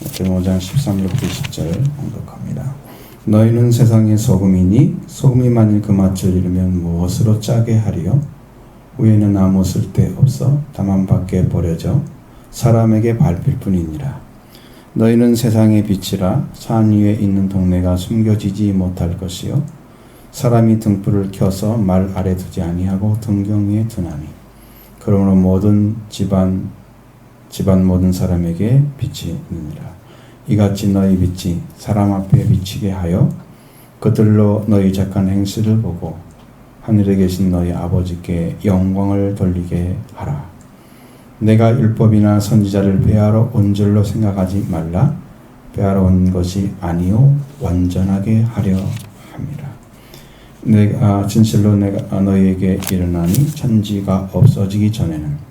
마태복음 5장 13절부터 20절 공독합니다. 너희는 세상의 소금이니 소금이 만일 그 맛을 잃으면 무엇으로 짜게 하리요? 위에는 아무 쓸데없어 다만 밖에 버려져 사람에게 밟힐 뿐이니라. 너희는 세상의 빛이라. 산 위에 있는 동네가 숨겨지지 못할 것이요 사람이 등불을 켜서 말 아래 두지 아니하고 등경 위에 두나니 그러므로 모든 집안 모든 사람에게 빛이 있느니라. 이같이 너희 빛이 사람 앞에 비치게 하여 그들로 너희 착한 행실을 보고 하늘에 계신 너희 아버지께 영광을 돌리게 하라. 내가 율법이나 선지자를 배하러 온 줄로 생각하지 말라. 배하러 온 것이 아니요 완전하게 하려 함이라. 내가 진실로 내가 너희에게 이르나니 천지가 없어지기 전에는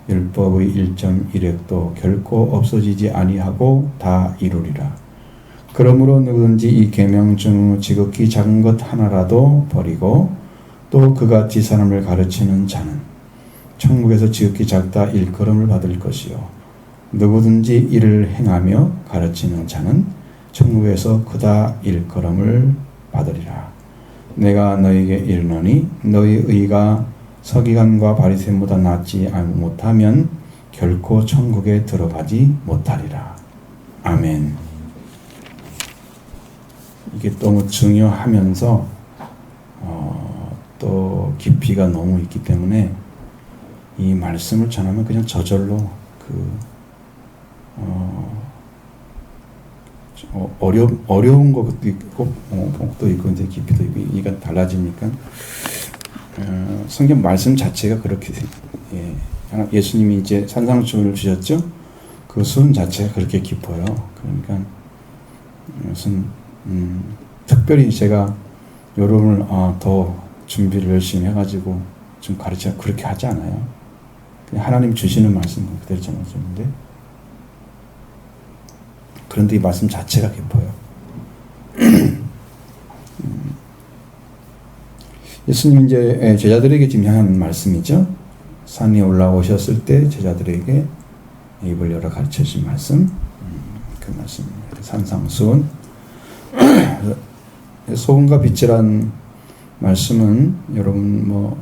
율법의 1.1획도 결코 없어지지 아니하고 다 이루리라. 그러므로 누구든지 이 계명 중 지극히 작은 것 하나라도 버리고 또 그같이 사람을 가르치는 자는 천국에서 지극히 작다 일컬음을 받을 것이요 누구든지 이를 행하며 가르치는 자는 천국에서 크다 일컬음을 받으리라. 내가 너희에게 이르노니 너희 의가 서기관과 바리새인보다 낫지 못하면 결코 천국에 들어가지 못하리라. 아멘. 이게 너무 중요하면서 또 깊이가 너무 있기 때문에 이 말씀을 전하면 그냥 저절로 어려운 것도 있고 복도 있고 이제 깊이도 있고 이게 달라지니까 성경 말씀 자체가 그렇게 예수님이 이제 산상수훈을 주셨죠. 그 수훈 자체가 그렇게 깊어요. 그러니까 무슨 특별히 제가 여러분을 더 준비를 열심히 해가지고 좀 가르쳐 그렇게 하지 않아요. 그냥 하나님 주시는 말씀 그대로 전해주는데 그런데 이 말씀 자체가 깊어요. 예수님 이제 제자들에게 지금 향한 말씀이죠. 산에 올라오셨을 때 제자들에게 입을 열어 가르쳐 주신 말씀, 그 말씀입니다. 산상수훈. 소금과 빛이란 말씀은 여러분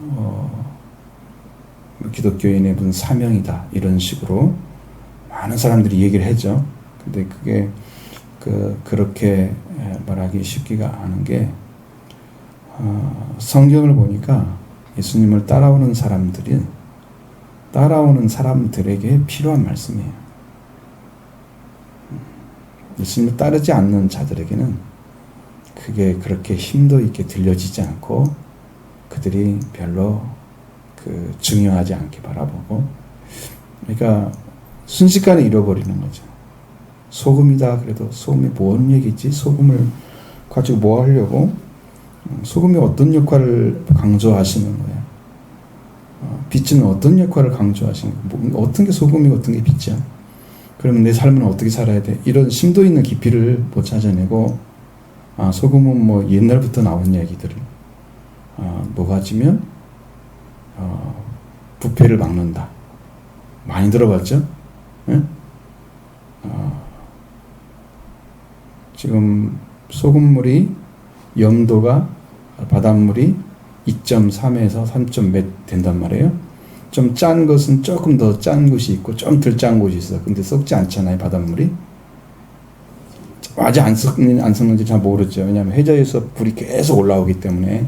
기독교인의 무슨 사명이다 이런 식으로 많은 사람들이 얘기를 하죠. 근데 그게 그렇게 말하기 쉽지가 않은 게 성경을 보니까 예수님을 따라오는 사람들에게 필요한 말씀이에요. 예수님을 따르지 않는 자들에게는 그게 그렇게 힘도 있게 들려지지 않고 그들이 별로 중요하지 않게 바라보고 그러니까 순식간에 잃어버리는 거죠. 소금이다 그래도 소금이 뭔 얘기지? 소금을 가지고 뭐 하려고? 소금이 어떤 역할을 강조하시는 거야? 빛은 어떤 역할을 강조하시는 거야? 어떤 게 소금이고 어떤 게 빛이야? 그러면 내 삶은 어떻게 살아야 돼? 이런 심도 있는 깊이를 못 찾아내고 소금은 뭐 옛날부터 나온 얘기들을 녹아지면 부패를 막는다. 많이 들어봤죠? 네? 지금 소금물이 염도가 바닷물이 2.3에서 3. 몇 된단 말이에요. 좀 짠 것은 조금 더 짠 곳이 있고 좀 덜 짠 곳이 있어. 근데 썩지 않잖아요, 바닷물이. 아직 안 썩는지 잘 모르죠. 왜냐하면 해저에서 불이 계속 올라오기 때문에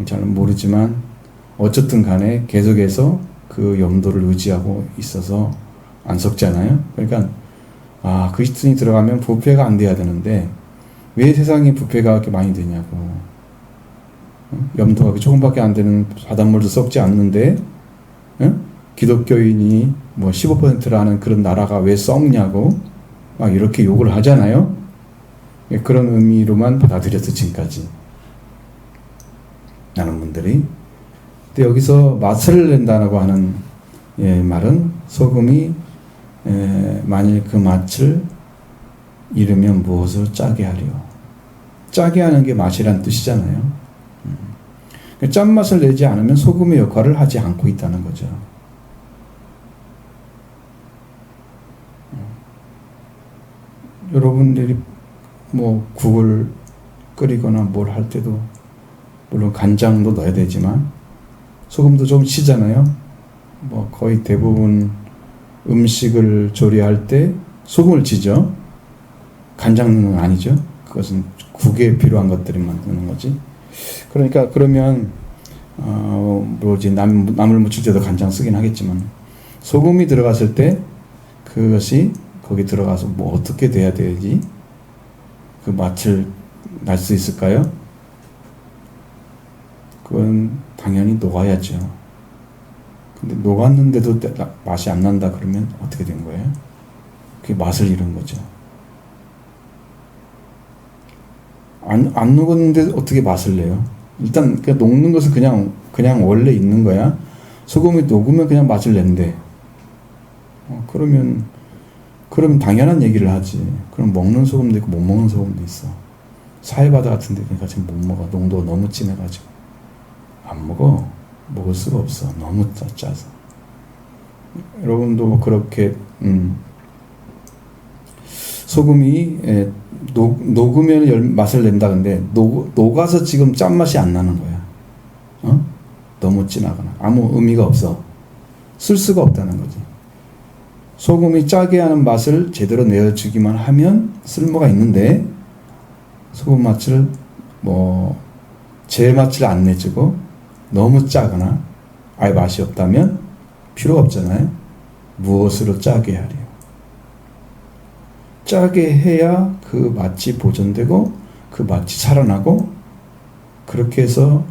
잘 모르지만 어쨌든 간에 계속해서 그 염도를 유지하고 있어서 안 썩잖아요. 그러니까 그리스도인이 들어가면 부패가 안 돼야 되는데 왜 세상에 부패가 그렇게 많이 되냐고. 염도가 조금밖에 안 되는 바닷물도 썩지 않는데 기독교인이 뭐 15%라는 그런 나라가 왜 썩냐고 막 이렇게 욕을 하잖아요. 그런 의미로만 받아들였어 지금까지 많은 분들이. 근데 여기서 맛을 낸다고 하는 말은 소금이 만일 그 맛을 잃으면 무엇을 짜게 하리요. 짜게 하는 게 맛이란 뜻이잖아요. 짠맛을 내지 않으면 소금의 역할을 하지 않고 있다는 거죠. 여러분들이 뭐 국을 끓이거나 뭘 할 때도 물론 간장도 넣어야 되지만 소금도 좀 치잖아요. 뭐 거의 대부분 음식을 조리할 때 소금을 치죠. 간장 넣는 건 아니죠. 그것은 국에 필요한 것들만 넣는 거지. 그러니까 그러면 뭐지 나물 무칠 때도 간장 쓰긴 하겠지만 소금이 들어갔을 때 그것이 거기 들어가서 뭐 어떻게 돼야 되지? 그 맛을 날 수 있을까요? 그건 당연히 녹아야죠. 근데 녹았는데도 맛이 안 난다 그러면 어떻게 된 거예요? 그게 맛을 잃은 거죠. 안 녹았는데 어떻게 맛을 내요? 일단 그냥 녹는 것은 그냥 원래 있는 거야. 소금이 녹으면 그냥 맛을 낸대. 그러면 당연한 얘기를 하지. 그럼 먹는 소금도 있고 못 먹는 소금도 있어. 사해바다 같은 데 그러니까 지금 못 먹어. 농도가 너무 진해가지고 안 먹어. 먹을 수가 없어. 너무 짜서. 여러분도 그렇게 소금이 녹으면 맛을 낸다. 근데 녹아서 지금 짠맛이 안 나는 거야. 너무 진하거나 아무 의미가 없어. 쓸 수가 없다는 거지. 소금이 짜게 하는 맛을 제대로 내어주기만 하면 쓸모가 있는데 소금 맛을 제 맛을 안 내주고 너무 짜거나 아예 맛이 없다면 필요가 없잖아요. 무엇으로 짜게 하려? 짜게 해야 그 맛이 보존되고 그 맛이 살아나고 그렇게 해서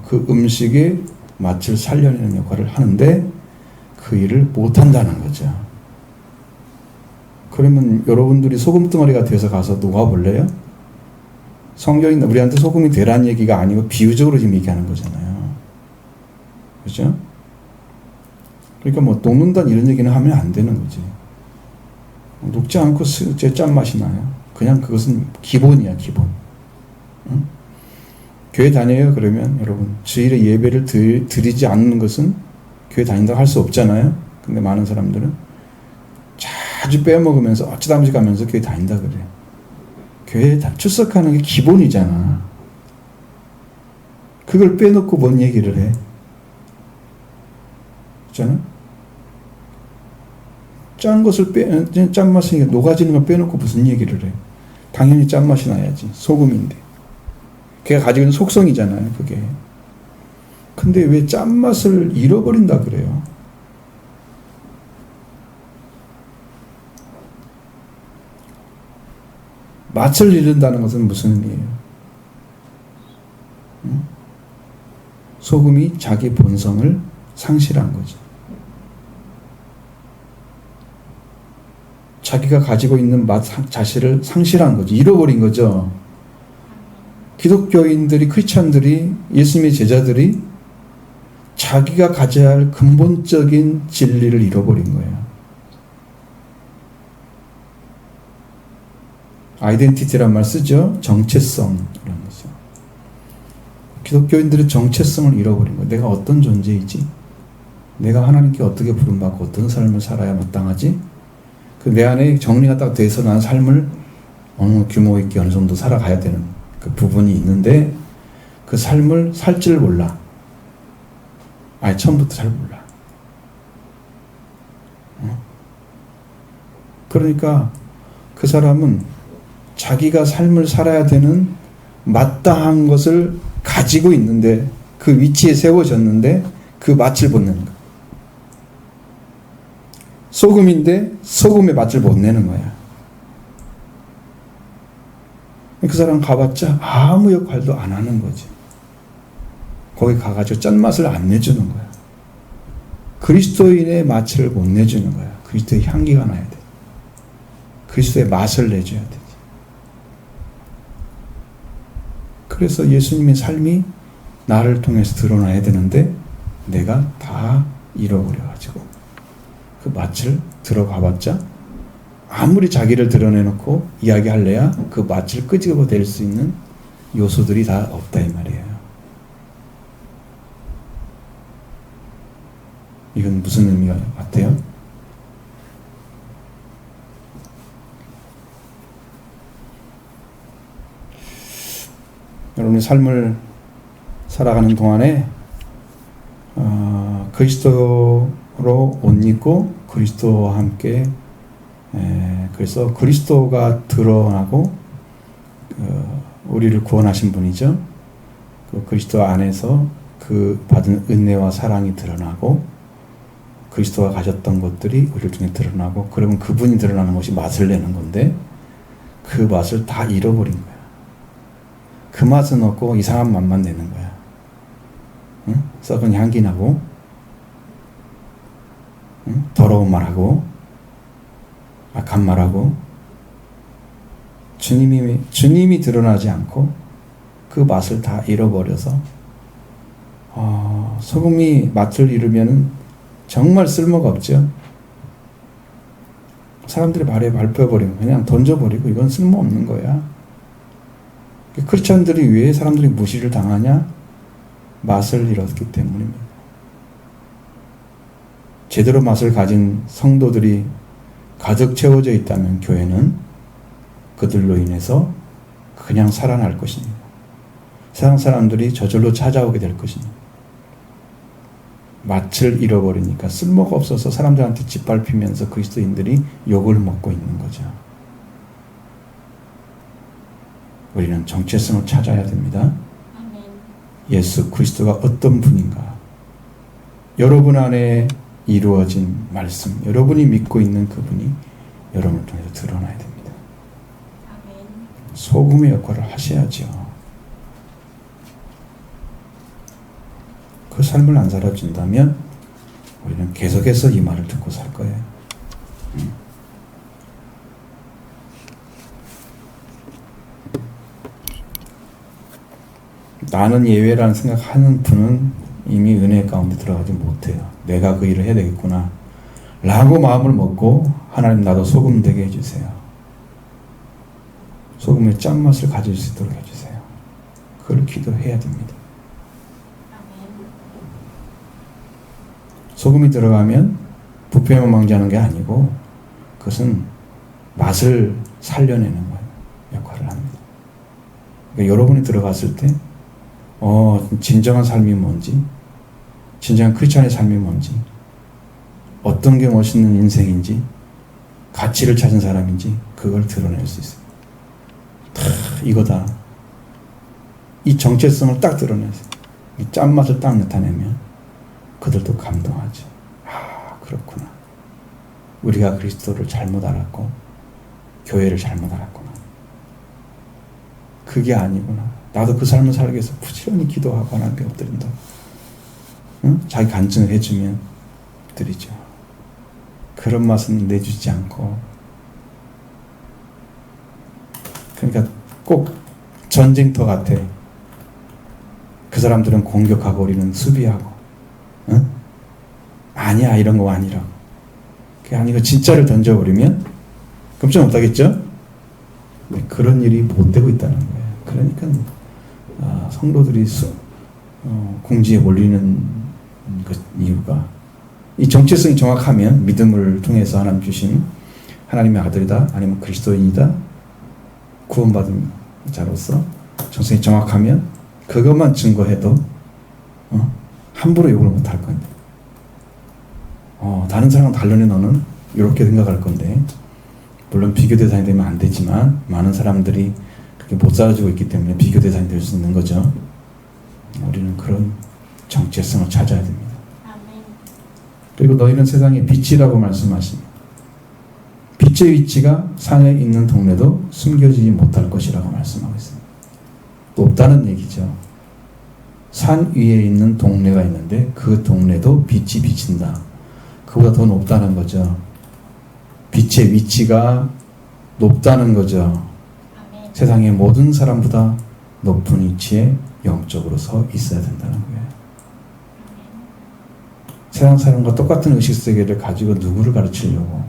그 음식의 맛을 살려내는 역할을 하는데 그 일을 못한다는 거죠. 그러면 여러분들이 소금덩어리가 돼서 가서 녹아볼래요? 성경이 우리한테 소금이 되라는 얘기가 아니고 비유적으로 지금 얘기하는 거잖아요. 그렇죠? 그러니까 뭐 녹는다는 이런 얘기는 하면 안 되는 거지. 녹지 않고 제 짠맛이 나요. 그냥 그것은 기본이야, 기본. 응? 교회 다녀요? 그러면 여러분 주일에 예배를 드리지 않는 것은 교회 다닌다고 할 수 없잖아요. 근데 많은 사람들은 자주 빼먹으면서 어찌담지 가면서 교회 다닌다 그래요. 교회에 출석하는 게 기본이잖아. 그걸 빼놓고 뭔 얘기를 해? 그렇잖아? 짠맛이 녹아지는 걸 빼놓고 무슨 얘기를 해? 당연히 짠맛이 나야지. 소금인데. 걔가 가지고 있는 속성이잖아요, 그게. 근데 왜 짠맛을 잃어버린다 그래요? 맛을 잃는다는 것은 무슨 의미예요? 소금이 자기 본성을 상실한 거죠. 자기가 가지고 있는 맛 자체를 상실한 거죠. 잃어버린 거죠. 기독교인들이, 크리스찬들이, 예수님의 제자들이 자기가 가져야 할 근본적인 진리를 잃어버린 거예요. 아이덴티티란 말 쓰죠. 정체성이라는 거죠. 기독교인들은 정체성을 잃어버린 거예요. 내가 어떤 존재이지? 내가 하나님께 어떻게 부름받고 어떤 삶을 살아야 마땅하지? 내 안에 정리가 딱 돼서 난 삶을 어느 규모 있게 어느 정도 살아가야 되는 그 부분이 있는데 그 삶을 살 줄 몰라. 아예 처음부터 잘 몰라. 그러니까 그 사람은 자기가 삶을 살아야 되는 마땅한 것을 가지고 있는데 그 위치에 세워졌는데 그 맛을 못 내는 거야. 소금인데 소금의 맛을 못 내는 거야. 그 사람 가봤자 아무 역할도 안 하는 거지. 거기 가가지고 짠맛을 안 내주는 거야. 그리스도인의 맛을 못 내주는 거야. 그리스도의 향기가 나야 돼. 그리스도의 맛을 내줘야 되지. 그래서 예수님의 삶이 나를 통해서 드러나야 되는데 내가 다 잃어버려가지고 그 맛을 들어가봤자 아무리 자기를 드러내놓고 이야기할래야 그 맛을 끄집어낼 수 있는 요소들이 다 없다 이 말이에요. 이건 무슨 의미가 같아요? 여러분의 삶을 살아가는 동안에 그리스도로 옷 입고 그리스도와 함께 그래서 그리스도가 드러나고 우리를 구원하신 분이죠. 그 그리스도 안에서 그 받은 은혜와 사랑이 드러나고 그리스도가 가졌던 것들이 우리를 통해 드러나고 그러면 그분이 드러나는 것이 맛을 내는 건데 그 맛을 다 잃어버린 거야. 그 맛은 없고 이상한 맛만 내는 거야. 응? 썩은 향기 나고 응? 더러운 말하고 악한 말하고 주님이 드러나지 않고 그 맛을 다 잃어버려서 소금이 맛을 잃으면 정말 쓸모가 없죠. 사람들이 말에 발표해버리고 그냥 던져버리고 이건 쓸모없는 거야. 크리스천들이 왜 사람들이 무시를 당하냐? 맛을 잃었기 때문입니다. 제대로 맛을 가진 성도들이 가득 채워져 있다면 교회는 그들로 인해서 그냥 살아날 것입니다. 세상 사람들이 저절로 찾아오게 될 것입니다. 맛을 잃어버리니까 쓸모가 없어서 사람들한테 짓밟히면서 그리스도인들이 욕을 먹고 있는 거죠. 우리는 정체성을 찾아야 됩니다. 예수 그리스도가 어떤 분인가? 여러분 안에 이루어진 말씀, 여러분이 믿고 있는 그분이 여러분을 통해서 드러나야 됩니다. 소금의 역할을 하셔야죠. 그 삶을 안 살아준다면 우리는 계속해서 이 말을 듣고 살 거예요. 나는 예외라는 생각하는 분은 이미 은혜 가운데 들어가지 못해요. 내가 그 일을 해야 되겠구나 라고 마음을 먹고 하나님 나도 소금 되게 해주세요. 소금의 짠맛을 가질 수 있도록 해주세요. 그걸 기도해야 됩니다. 소금이 들어가면 부패만 방지하는 게 아니고 그것은 맛을 살려내는 거예요. 역할을 합니다. 그러니까 여러분이 들어갔을 때 진정한 삶이 뭔지, 진정한 크리스찬의 삶이 뭔지, 어떤 게 멋있는 인생인지, 가치를 찾은 사람인지 그걸 드러낼 수 있어요. 이거다. 이 정체성을 딱 드러내세요. 이 짠맛을 딱 나타내면 그들도 감동하죠. 그렇구나. 우리가 그리스도를 잘못 알았고 교회를 잘못 알았구나. 그게 아니구나. 나도 그 삶을 살기 위해서 부지런히 기도하고 하나님께 엎드린다. 응? 자기 간증을 해주면 드리죠. 그런 맛은 내주지 않고 그러니까 꼭 전쟁터 같아. 그 사람들은 공격하고 우리는 수비하고 응? 아니야 이런 거 아니라고. 그게 아니고 진짜를 던져버리면 깜짝 못하겠죠? 네, 그런 일이 못 되고 있다는 거예요. 그러니까 성도들이 궁지에 몰리는 그 이유가 이 정체성이 정확하면 믿음을 통해서 하나님 주신 하나님의 아들이다 아니면 그리스도인이다 구원받은 자로서 정체성이 정확하면 그것만 증거해도 함부로 욕을 못할 건데 다른 사람은 다르네 너는 이렇게 생각할 건데 물론 비교 대상이 되면 안 되지만 많은 사람들이 그렇게 못 살아주고 있기 때문에 비교 대상이 될 수 있는 거죠. 우리는 그런 정체성을 찾아야 됩니다. 아멘. 그리고 너희는 세상의 빛이라고 말씀하십니다. 빛의 위치가 산에 있는 동네도 숨겨지지 못할 것이라고 말씀하고 있습니다. 높다는 얘기죠. 산 위에 있는 동네가 있는데 그 동네도 빛이 비친다. 그보다 더 높다는 거죠. 빛의 위치가 높다는 거죠. 아멘. 세상의 모든 사람보다 높은 위치에 영적으로 서 있어야 된다는 거예요. 세상 사람과 똑같은 의식세계를 가지고 누구를 가르치려고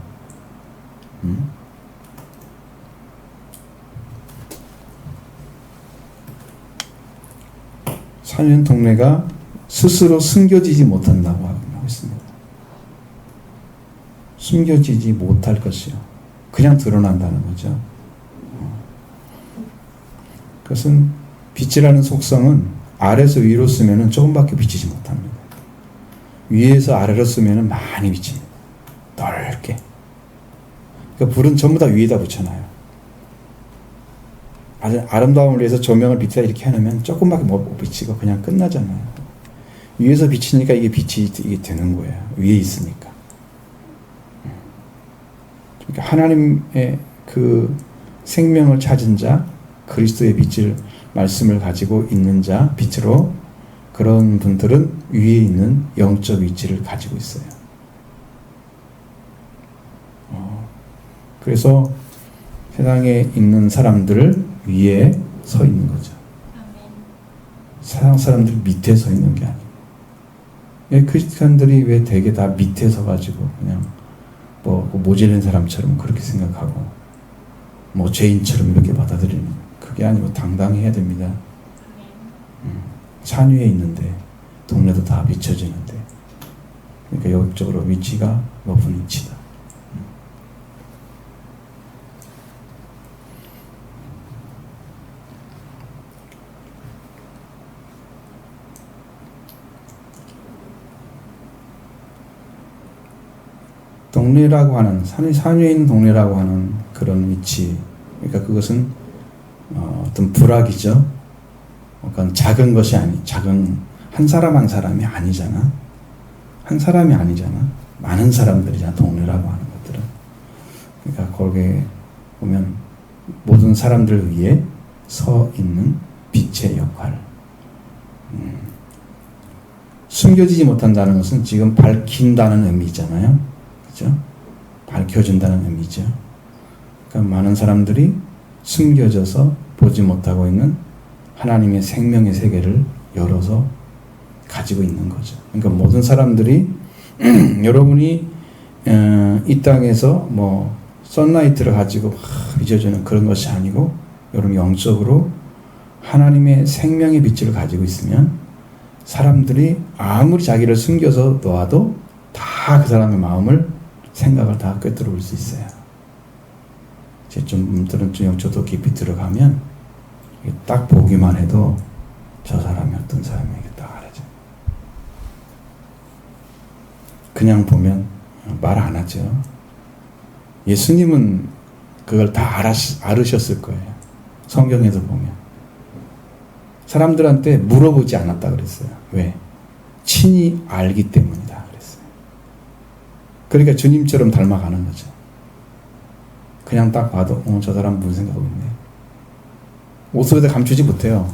사는 동네가 스스로 숨겨지지 못한다고 하고 있습니다. 숨겨지지 못할 것이요. 그냥 드러난다는 거죠. 그것은 빛이라는 속성은 아래에서 위로 쓰면 조금밖에 비치지 못합니다. 위에서 아래로 쓰면 많이 비칩니다. 넓게. 그러니까 불은 전부 다 위에다 붙여놔요. 아름다움을 위해서 조명을 밑에다 이렇게 해놓으면 조금밖에 못 비치고 그냥 끝나잖아요. 위에서 비치니까 이게 빛이 이게 되는 거예요. 위에 있으니까. 그러니까 하나님의 그 생명을 찾은 자, 그리스도의 빛을 말씀을 가지고 있는 자, 빛으로 그런 분들은 위에 있는 영적 위치를 가지고 있어요. 그래서 세상에 있는 사람들 위에 서 있는 거죠. 세상 사람들 밑에 서 있는 게 아니에요. 크리스찬들이 왜 되게 다 밑에 서가지고 그냥 뭐 모질른 사람처럼 그렇게 생각하고 뭐 죄인처럼 이렇게 받아들이는, 그게 아니고 당당해야 됩니다. 산 위에 있는데 동네도 다 비춰지는데, 그러니까 영적으로 위치가 높은 위치다. 동네라고 하는, 산 위에 있는 동네라고 하는 그런 위치, 그러니까 그것은 어떤 부락이죠. 그러니까 작은 것이 작은 한 사람 한 사람이 아니잖아. 한 사람이 아니잖아. 많은 사람들이잖아. 동네라고 하는 것들은. 그러니까 거기에 보면 모든 사람들 위에 서 있는 빛의 역할. 숨겨지지 못한다는 것은 지금 밝힌다는 의미잖아요. 그죠? 밝혀준다는 의미죠. 그러니까 많은 사람들이 숨겨져서 보지 못하고 있는 하나님의 생명의 세계를 열어서 가지고 있는 거죠. 그러니까 모든 사람들이 여러분이 이 땅에서 뭐 선라이트를 가지고 비춰주는 그런 것이 아니고, 여러분 영적으로 하나님의 생명의 빛을 가지고 있으면 사람들이 아무리 자기를 숨겨서 놓아도 다 그 사람의 마음을, 생각을 다 꿰뚫어 볼 수 있어요. 이제 좀 영적으로 깊이 들어가면 딱 보기만 해도 저 사람이 어떤 사람이겠다 딱 알아죠. 그냥 보면 말 안 하죠. 예수님은 그걸 다 알으셨을 거예요. 성경에서 보면 사람들한테 물어보지 않았다 그랬어요. 왜? 친히 알기 때문이다 그랬어요. 그러니까 주님처럼 닮아가는 거죠. 그냥 딱 봐도 저 사람 무슨 생각하고 있네. 옷으로 감추지 못해요.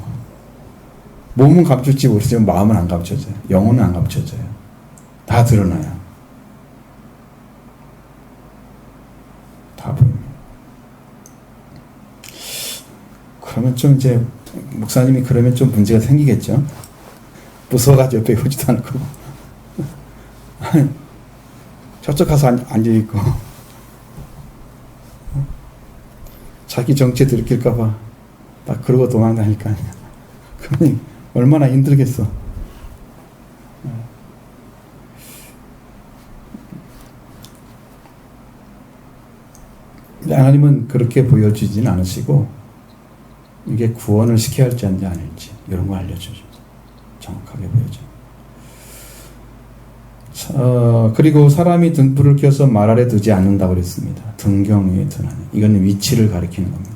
몸은 감출지 모르지만 마음은 안 감춰져요. 영혼은 안 감춰져요. 다 드러나요. 다 보입니다. 그러면 좀 이제 목사님이 그러면 좀 문제가 생기겠죠. 무서워가지고 옆에 오지도 않고 저쪽 가서 앉아있고 자기 정체 들킬까봐 딱 그러고 도망다니까. 그러니 얼마나 힘들겠어. 하나님은 그렇게 보여주진 않으시고, 이게 구원을 시켜야 할지 아닐지 이런 거 알려주죠. 정확하게 보여줘요. 그리고 사람이 등불을 켜서 말 아래 두지 않는다고 그랬습니다. 등경 위에 두나니. 이건 위치를 가리키는 겁니다.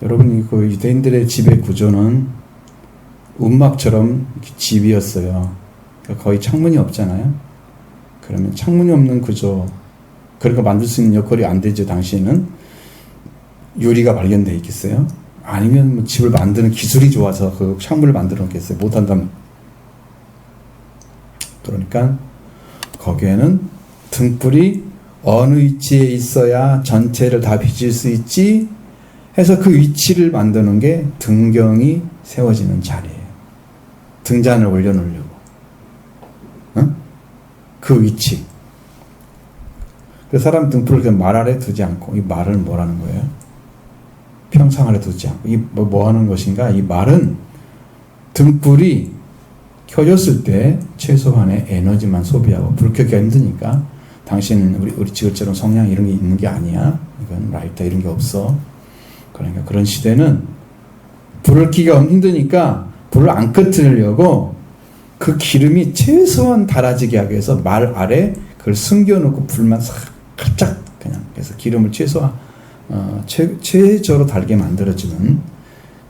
여러분, 그 유대인들의 집의 구조는 움막처럼 집이었어요. 그러니까 거의 창문이 없잖아요. 그러면 창문이 없는 구조, 그러니까 만들 수 있는 여건이 안 되죠. 당시에는 유리가 발견되어 있겠어요? 아니면 뭐 집을 만드는 기술이 좋아서 그 창문을 만들어 놓겠어요? 못한다면. 그러니까 거기에는 등불이 어느 위치에 있어야 전체를 다 비칠 수 있지 해서 그 위치를 만드는 게 등경이 세워지는 자리예요. 등잔을 올려놓으려고. 그 위치. 그 사람 등불을 그냥 말 아래 두지 않고, 이 말을 뭐라는 거예요? 평상 아래 두지 않고, 이 뭐 하는 것인가? 이 말은 등불이 켜졌을 때 최소한의 에너지만 소비하고, 불 켜기가 힘드니까 당신은 우리 지금처럼 성냥 이런 게 있는 게 아니야. 이건 라이터 이런 게 없어. 그러니까 그런 시대는 불을 켜기가 힘드니까 불을 안 끄트리려고 그 기름이 최소한 달아지게 하기 위해서 말 아래 그걸 숨겨놓고 불만 살짝 그냥 해서 기름을 최저로 달게 만들어주는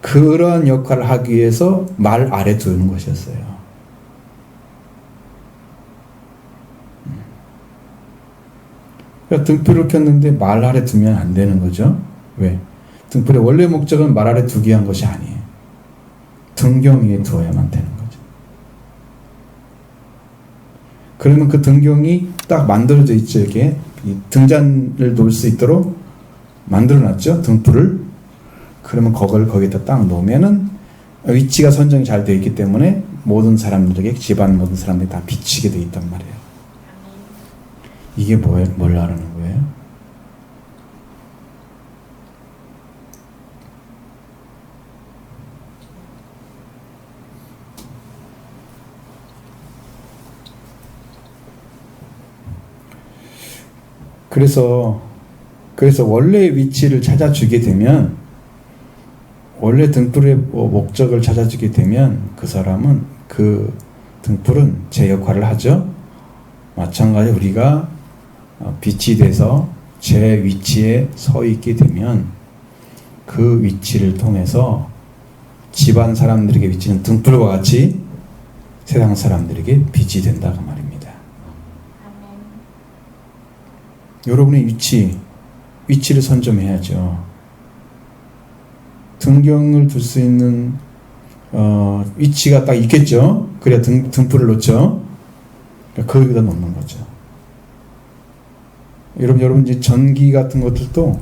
그러한 역할을 하기 위해서 말 아래 두는 것이었어요. 그러니까 등불을 켰는데 말 아래 두면 안 되는 거죠. 왜? 등불의 원래 목적은 말 아래 두기 위한 것이 아니에요. 등경 위에 두어야만 되는 거죠. 그러면 그 등경이 딱 만들어져 있죠. 이렇게 등잔을 놓을 수 있도록 만들어놨죠. 등불을. 그러면 그걸 거기다 딱 놓으면은 위치가 선정이 잘 되어 있기 때문에 모든 사람들에게, 집안 모든 사람들이 다 비치게 되어 있단 말이에요. 이게 뭘 하라는 거예요? 그래서 원래 위치를 찾아주게 되면, 원래 등불의 목적을 찾아주게 되면 그 사람은, 그 등불은 제 역할을 하죠. 마찬가지 우리가 빛이 돼서 제 위치에 서 있게 되면 그 위치를 통해서 집안 사람들에게 비치는 등불과 같이 세상 사람들에게 빛이 된다고 말입니다. 여러분의 위치를 선점해야죠. 등경을 둘 수 있는 위치가 딱 있겠죠. 그래야 등불을 놓죠. 거기다 놓는 거죠. 여러분 이제 전기 같은 것들도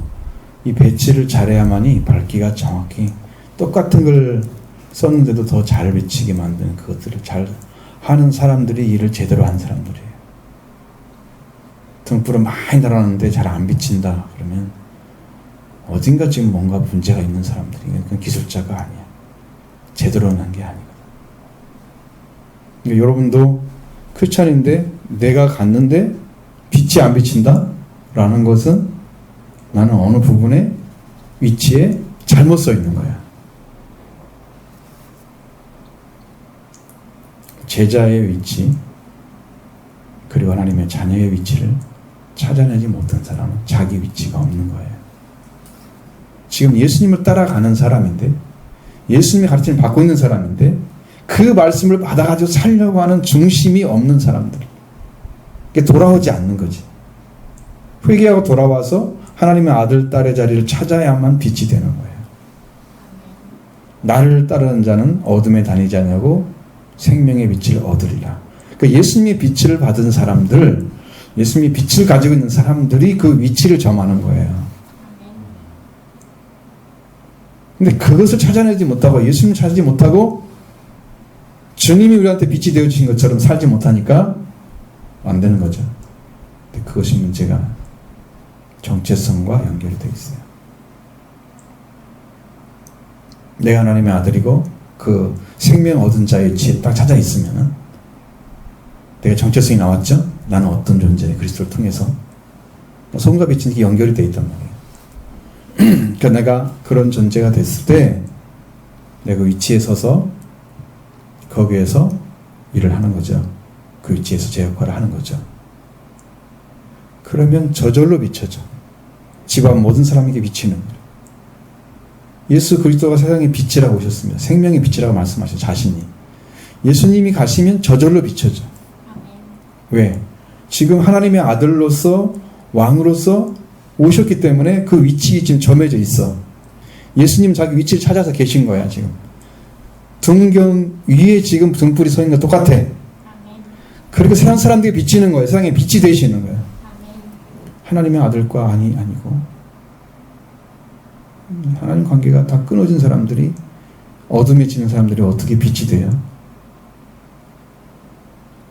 이 배치를 잘해야만이 밝기가 정확히 똑같은 걸 썼는데도 더 잘 비치게 만드는 그것들을 잘 하는 사람들이 일을 제대로 한 사람들이에요. 등불을 많이 달아놨는데 잘 안 비친다 그러면 어딘가 지금 뭔가 문제가 있는 사람들이, 그건 기술자가 아니야. 제대로 한 게 아니거든. 그러니까 여러분도 크리스찬인데 내가 갔는데 빛이 안 비친다? 라는 것은 나는 어느 부분에 위치에 잘못 서 있는 거야. 제자의 위치, 그리고 하나님의 자녀의 위치를 찾아내지 못한 사람은 자기 위치가 없는 거예요. 지금 예수님을 따라가는 사람인데, 예수님의 가르침을 받고 있는 사람인데, 그 말씀을 받아가지고 살려고 하는 중심이 없는 사람들, 이게 돌아오지 않는 거지. 회개하고 돌아와서 하나님의 아들, 딸의 자리를 찾아야만 빛이 되는 거예요. 나를 따르는 자는 어둠에 다니지 않냐고 생명의 빛을 얻으리라. 그러니까 예수님의 빛을 받은 사람들, 예수님의 빛을 가지고 있는 사람들이 그 위치를 점하는 거예요. 근데 그것을 찾아내지 못하고, 예수님을 찾지 못하고, 주님이 우리한테 빛이 되어주신 것처럼 살지 못하니까 안 되는 거죠. 근데 그것이 문제가 정체성과 연결이 되어 있어요. 내가 하나님의 아들이고 그 생명 얻은 자의 위치에 딱 찾아 있으면 내가 정체성이 나왔죠? 나는 어떤 존재에 그리스도를 통해서 소금과 빛이 연결이 되어 있단 말이에요. 그러니까 내가 그런 존재가 됐을 때 내가 그 위치에 서서 거기에서 일을 하는 거죠. 그 위치에서 제 역할을 하는 거죠. 그러면 저절로 비춰져. 집안 모든 사람에게 비치는 거예요. 예수 그리스도가 세상의 빛이라고 오셨습니다. 생명의 빛이라고 말씀하셔, 자신이. 예수님이 가시면 저절로 비춰져. 왜? 지금 하나님의 아들로서, 왕으로서 오셨기 때문에 그 위치에 지금 점해져 있어. 예수님 자기 위치를 찾아서 계신 거야, 지금. 등경 위에 지금 등불이 서 있는 거 똑같아. 그렇게 세상 사람들이 비치는 거예요. 세상에 빛이 되시는 거예요. 하나님의 아들과 아니고 하나님 관계가 다 끊어진 사람들이, 어둠에 지는 사람들이 어떻게 빛이 돼요?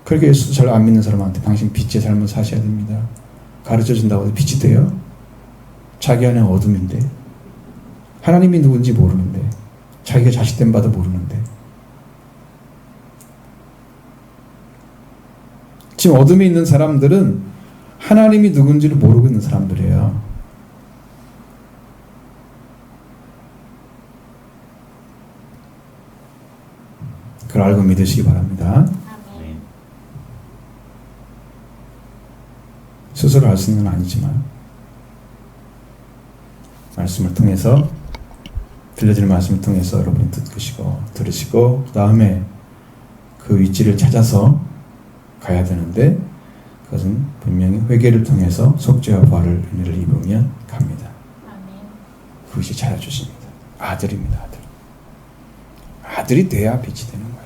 그렇게 예수 잘 안 믿는 사람한테 당신 빛의 삶을 사셔야 됩니다. 가르쳐준다고 해서 빛이 돼요? 자기 안에 어둠인데, 하나님이 누군지 모르는데, 자기가 자식된 바도 모르는데. 지금 어둠에 있는 사람들은 하나님이 누군지를 모르고 있는 사람들이에요. 그걸 알고 믿으시기 바랍니다. 아멘. 스스로 알 수 있는 건 아니지만 말씀을 통해서 들려주는 말씀을 통해서 여러분이 들으시고 그 다음에 그 위치를 찾아서 가야 되는데 그것은 분명히 회개를 통해서 속죄와 부활을 은혜를 입으면 갑니다. 아멘. 그것이 찾아주십니다. 아들입니다. 아들. 아들이 돼야 빛이 되는 거예요.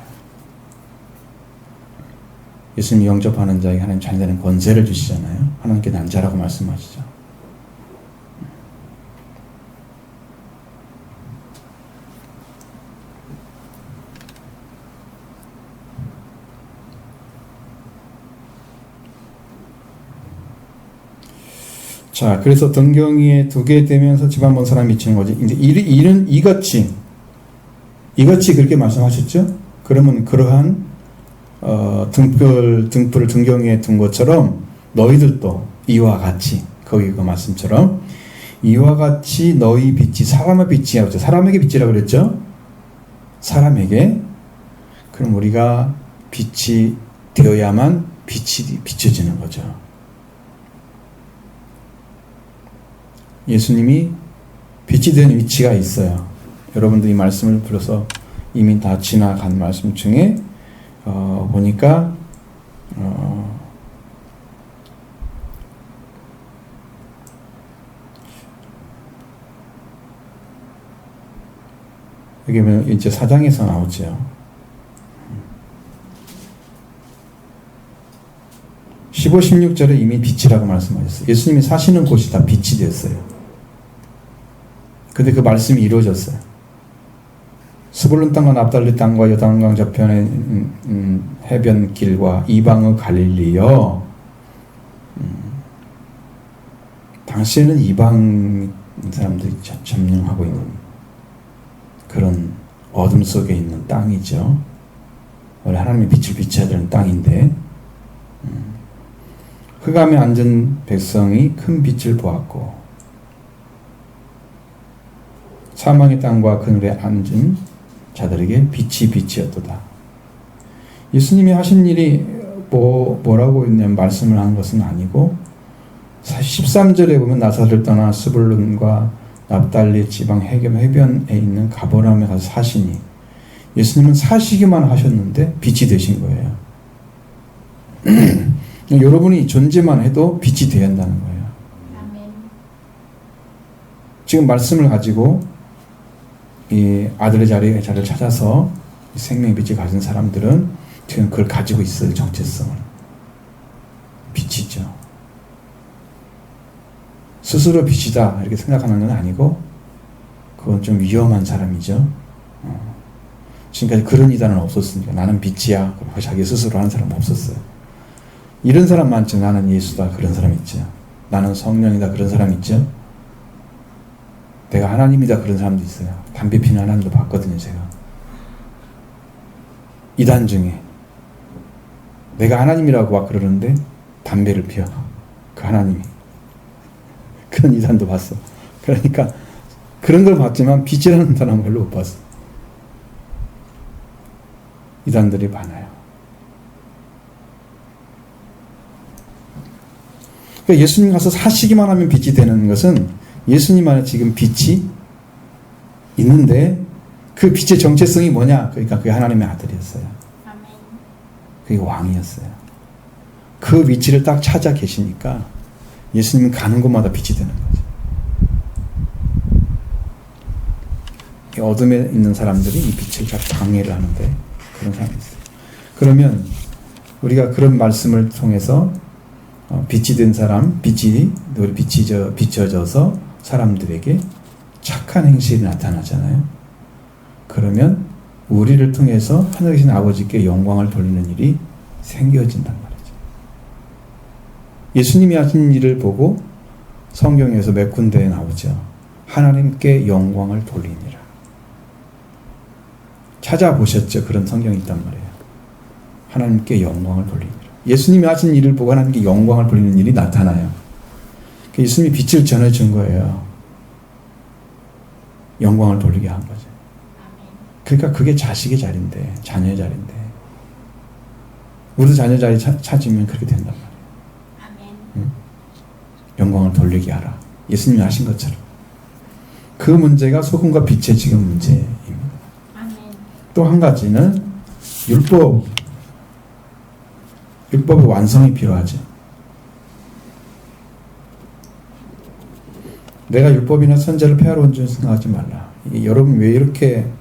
예수님이 영접하는 자에게 하나님 자녀되는 권세를 주시잖아요. 하나님께 난 자라고 말씀하시죠. 자, 그래서 등경이에 두게 되면서 집 한 번 사람이 미치는 거지. 이제 이같이 그렇게 말씀하셨죠? 그러면 그러한 등불을 등경이에 둔 것처럼 너희들도 이와 같이 거기 그 말씀처럼 이와 같이 너희 빛이 사람의 빛이야. 사람에게 빛이라고 그랬죠? 사람에게. 그럼 우리가 빛이 되어야만 빛이 비춰지는 거죠. 예수님이 빛이 되는 위치가 있어요. 여러분들 이 말씀을 불러서 이미 다 지나간 말씀 중에 보니까 여기 보면 이제 4장에서 나오죠. 15, 16절에 이미 빛이라고 말씀하셨어요. 예수님이 사시는 곳이 다 빛이 되었어요. 근데 그 말씀이 이루어졌어요. 스불론 땅과 납달리 땅과 요단강 저편의 해변길과 이방의 갈릴리여. 당시에는 이방 사람들이 점령하고 있는 그런 어둠 속에 있는 땅이죠. 원래 하나님의 빛을 비춰야 되는 땅인데 흑암에 앉은 백성이 큰 빛을 보았고 사망의 땅과 그늘에 앉은 자들에게 빛이 빛이었도다. 예수님이 하신 일이 뭐라고 있냐면 말씀을 한 것은 아니고 13절에 보면 나사렛을 떠나 스불론과 납달리 지방 해변에 있는 가버나움에 가서 사시니 예수님은 사시기만 하셨는데 빛이 되신 거예요. 여러분이 존재만 해도 빛이 되어야 한다는 거예요. 아멘. 지금 말씀을 가지고 이 아들의 자리를 찾아서 생명의 빛을 가진 사람들은 지금 그걸 가지고 있어요. 정체성을. 빛이죠. 스스로 빛이다 이렇게 생각하는 건 아니고 그건 좀 위험한 사람이죠. 지금까지 그런 이단은 없었으니까 나는 빛이야 그렇게 자기 스스로 하는 사람은 없었어요. 이런 사람 많죠. 나는 예수다 그런 사람 있죠. 나는 성령이다 그런 사람 있죠. 내가 하나님이다 그런 사람도 있어요. 담배 피는 하나님도 봤거든요. 제가 이단 중에 내가 하나님이라고 막 그러는데 담배를 피워 그 하나님이. 그런 이단도 봤어. 그러니까 그런 걸 봤지만 빛이라는 사람은 별로 못 봤어. 이단들이 많아요. 그러니까 예수님 가서 사시기만 하면 빛이 되는 것은 예수님 안에 지금 빛이 있는데 그 빛의 정체성이 뭐냐? 그러니까 그게 하나님의 아들이었어요. 아멘. 그게 왕이었어요. 그 위치를 딱 찾아 계시니까 예수님은 가는 곳마다 빛이 되는 거죠. 이 어둠에 있는 사람들이 이 빛을 다 방해를 하는데 그런 사람이 있어요. 그러면 우리가 그런 말씀을 통해서 빛이 된 사람, 빛이 비춰져서 사람들에게 착한 행실이 나타나잖아요. 그러면 우리를 통해서 하늘에 계신 아버지께 영광을 돌리는 일이 생겨진단 말이죠. 예수님이 하신 일을 보고 성경에서 몇 군데에 나오죠. 하나님께 영광을 돌리니라. 찾아보셨죠? 그런 성경이 있단 말이에요. 하나님께 영광을 돌리니라. 예수님이 하신 일을 보고 하나님께 영광을 돌리는 일이 나타나요. 예수님이 빛을 전해준 거예요. 영광을 돌리게 한 거죠. 그러니까 그게 자식의 자리인데, 자녀의 자리인데, 우리도 자녀 자리 찾으면 그렇게 된단 말이에요. 응? 영광을 돌리게 하라. 예수님이 하신 것처럼. 그 문제가 소금과 빛의 지금 문제입니다. 또 한 가지는 율법의 완성이 필요하죠. 내가 율법이나 선지자를 폐하러 온 줄 생각하지 말라. 여러분 왜 이렇게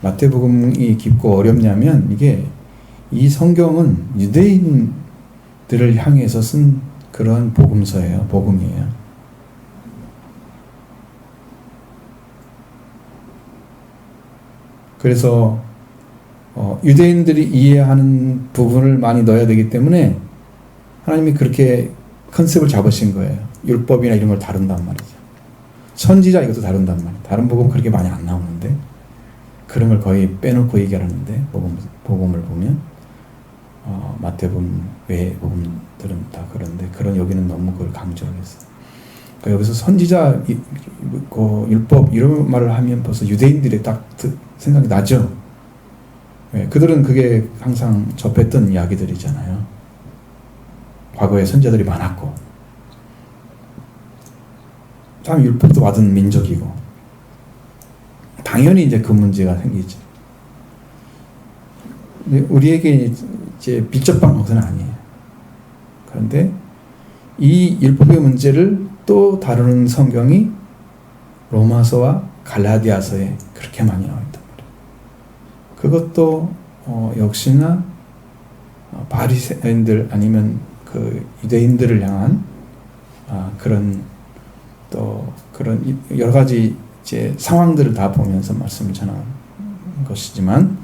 마태복음이 깊고 어렵냐면, 이게 이 성경은 유대인들을 향해서 쓴 그런 복음서예요. 복음이에요. 그래서 유대인들이 이해하는 부분을 많이 넣어야 되기 때문에 하나님이 그렇게 컨셉을 잡으신 거예요. 율법이나 이런 걸 다룬단 말이죠. 선지자 이것도 다룬단 말이에요. 다른 복음 그렇게 많이 안 나오는데 그런 걸 거의 빼놓고 얘기하는데 복음을 보면 마태복음 외의 복음들은 다 그런데 여기는 너무 그걸 강조를 했어요. 그러니까 여기서 선지자, 율법 이런 말을 하면 벌써 유대인들이 딱 생각이 나죠. 그들은 그게 항상 접했던 이야기들이잖아요. 과거에 선지자들이 많았고, 참 율법도 받은 민족이고, 당연히 이제 그 문제가 생기죠. 근데 우리에게 이제 비접한 것은 아니에요. 그런데 이 율법의 문제를 또 다루는 성경이 로마서와 갈라디아서에 그렇게 많이 나와 있단 말이에요. 그것도 역시나 바리새인들 아니면 그 유대인들을 향한 그런 또 그런 여러 가지 이제 상황들을 다 보면서 말씀을 전하는 것이지만,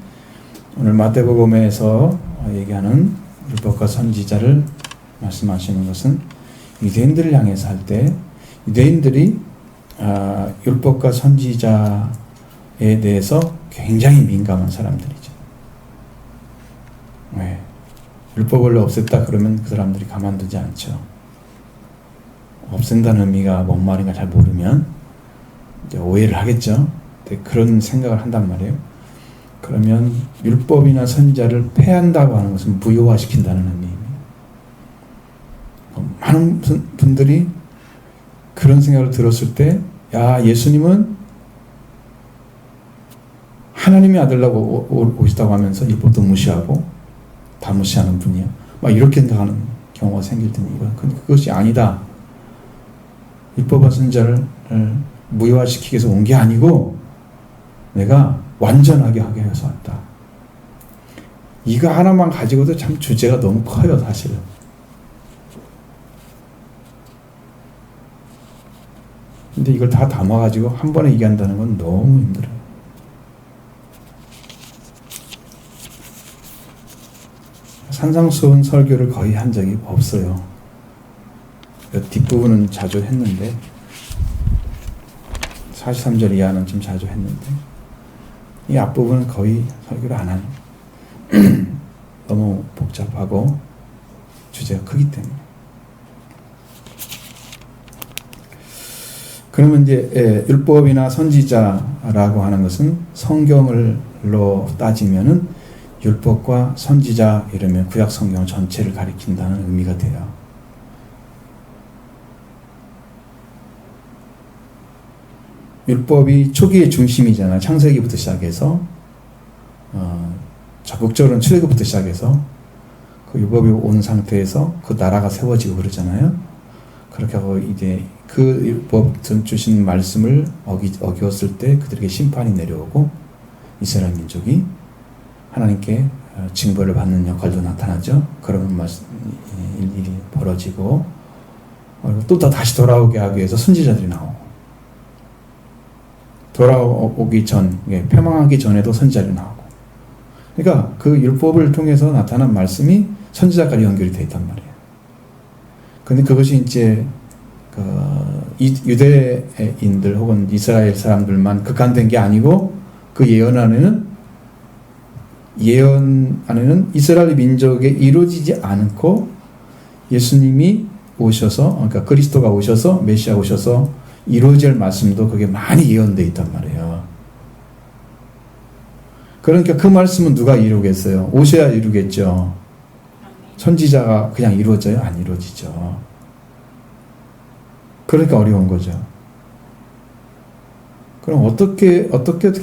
오늘 마태복음에서 얘기하는 율법과 선지자를 말씀하시는 것은 유대인들을 향해서 할 때 유대인들이 율법과 선지자에 대해서 굉장히 민감한 사람들이죠. 왜? 율법을 없앴다 그러면 그 사람들이 가만두지 않죠. 없앤다는 의미가 뭔 말인가 잘 모르면 이제 오해를 하겠죠. 그런 생각을 한단 말이에요. 그러면 율법이나 선지자를 폐한다고 하는 것은 무효화시킨다는 의미입니다. 많은 분들이 그런 생각을 들었을 때, 야, 예수님은 하나님의 아들라고 오시다고 하면서 율법도 무시하고 다 무시하는 분이야. 막 이렇게 생각하는 경우가 생길 테니까. 근데 그것이 아니다. 율법과 선지자를 무효화시키기 위해서 온 게 아니고 내가 완전하게 하게 해서 왔다. 이거 하나만 가지고도 참 주제가 너무 커요, 사실은. 근데 이걸 다 담아가지고 한 번에 얘기한다는 건 너무 힘들어요. 산상수훈 설교를 거의 한 적이 없어요. 뒷부분은 자주 했는데 43절 이하는 좀 자주 했는데 이 앞부분은 거의 설교를 안 하는 너무 복잡하고 주제가 크기 때문에. 그러면 이제 율법이나 선지자라고 하는 것은 성경을로 따지면은 율법과 선지자 이러면 구약 성경 전체를 가리킨다는 의미가 돼요. 율법이 초기의 중심이잖아요. 창세기부터 시작해서 적극적으로는 출애굽부터 시작해서 그 율법이 온 상태에서 그 나라가 세워지고 그러잖아요. 그렇게 하고 이제 그 율법 주신 말씀을 어겼을 때 그들에게 심판이 내려오고 이스라엘 민족이 하나님께 징벌을 받는 역할도 나타나죠. 그런 일이 벌어지고 또 다시 돌아오게 하기 위해서 선지자들이 나오고 돌아오기 전, 폐망하기 전에도 선지자들이 나오고, 그러니까 그 율법을 통해서 나타난 말씀이 선지자까지 연결이 되어 있단 말이에요. 근데 그것이 이제 유대인들 혹은 이스라엘 사람들만 국한된 게 아니고 그 예언 안에는 이스라엘 민족에 이루어지지 않고 예수님이 오셔서, 그러니까 그리스도가 오셔서 메시아 오셔서 이루어질 말씀도 그게 많이 예언되어 있단 말이에요. 그러니까 그 말씀은 누가 이루겠어요? 오셔야 이루겠죠. 선지자가 그냥 이루어져요? 안 이루어지죠. 그러니까 어려운 거죠. 그럼 어떻게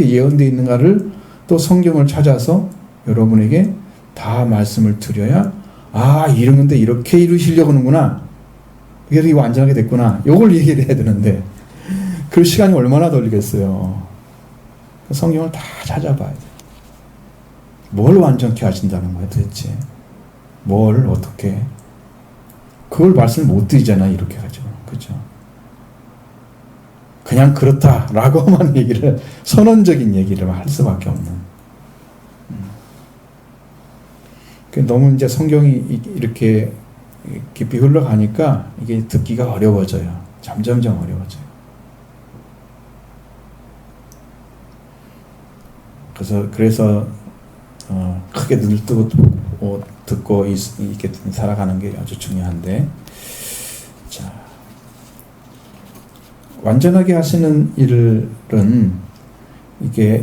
예언되어 있는가를 또 성경을 찾아서 여러분에게 다 말씀을 드려야, 아, 이런 건데 이렇게 이루시려고 하는구나. 이게 완전하게 됐구나. 요걸 얘기를 해야 되는데, 그 시간이 얼마나 걸리겠어요. 성경을 다 찾아봐야 돼. 뭘 완전케 하신다는 거야, 도대체. 뭘, 어떻게. 그걸 말씀을 못 드리잖아, 이렇게 가지고. 그죠? 그냥 그렇다라고만 얘기를, 선언적인 얘기를 할 수밖에 없는. 너무 이제 성경이 이렇게 깊이 흘러가니까 이게 듣기가 어려워져요. 점점점 어려워져요. 그래서 크게 눈을 뜨고 듣고 이렇게 살아가는 게 아주 중요한데, 자, 완전하게 하시는 일은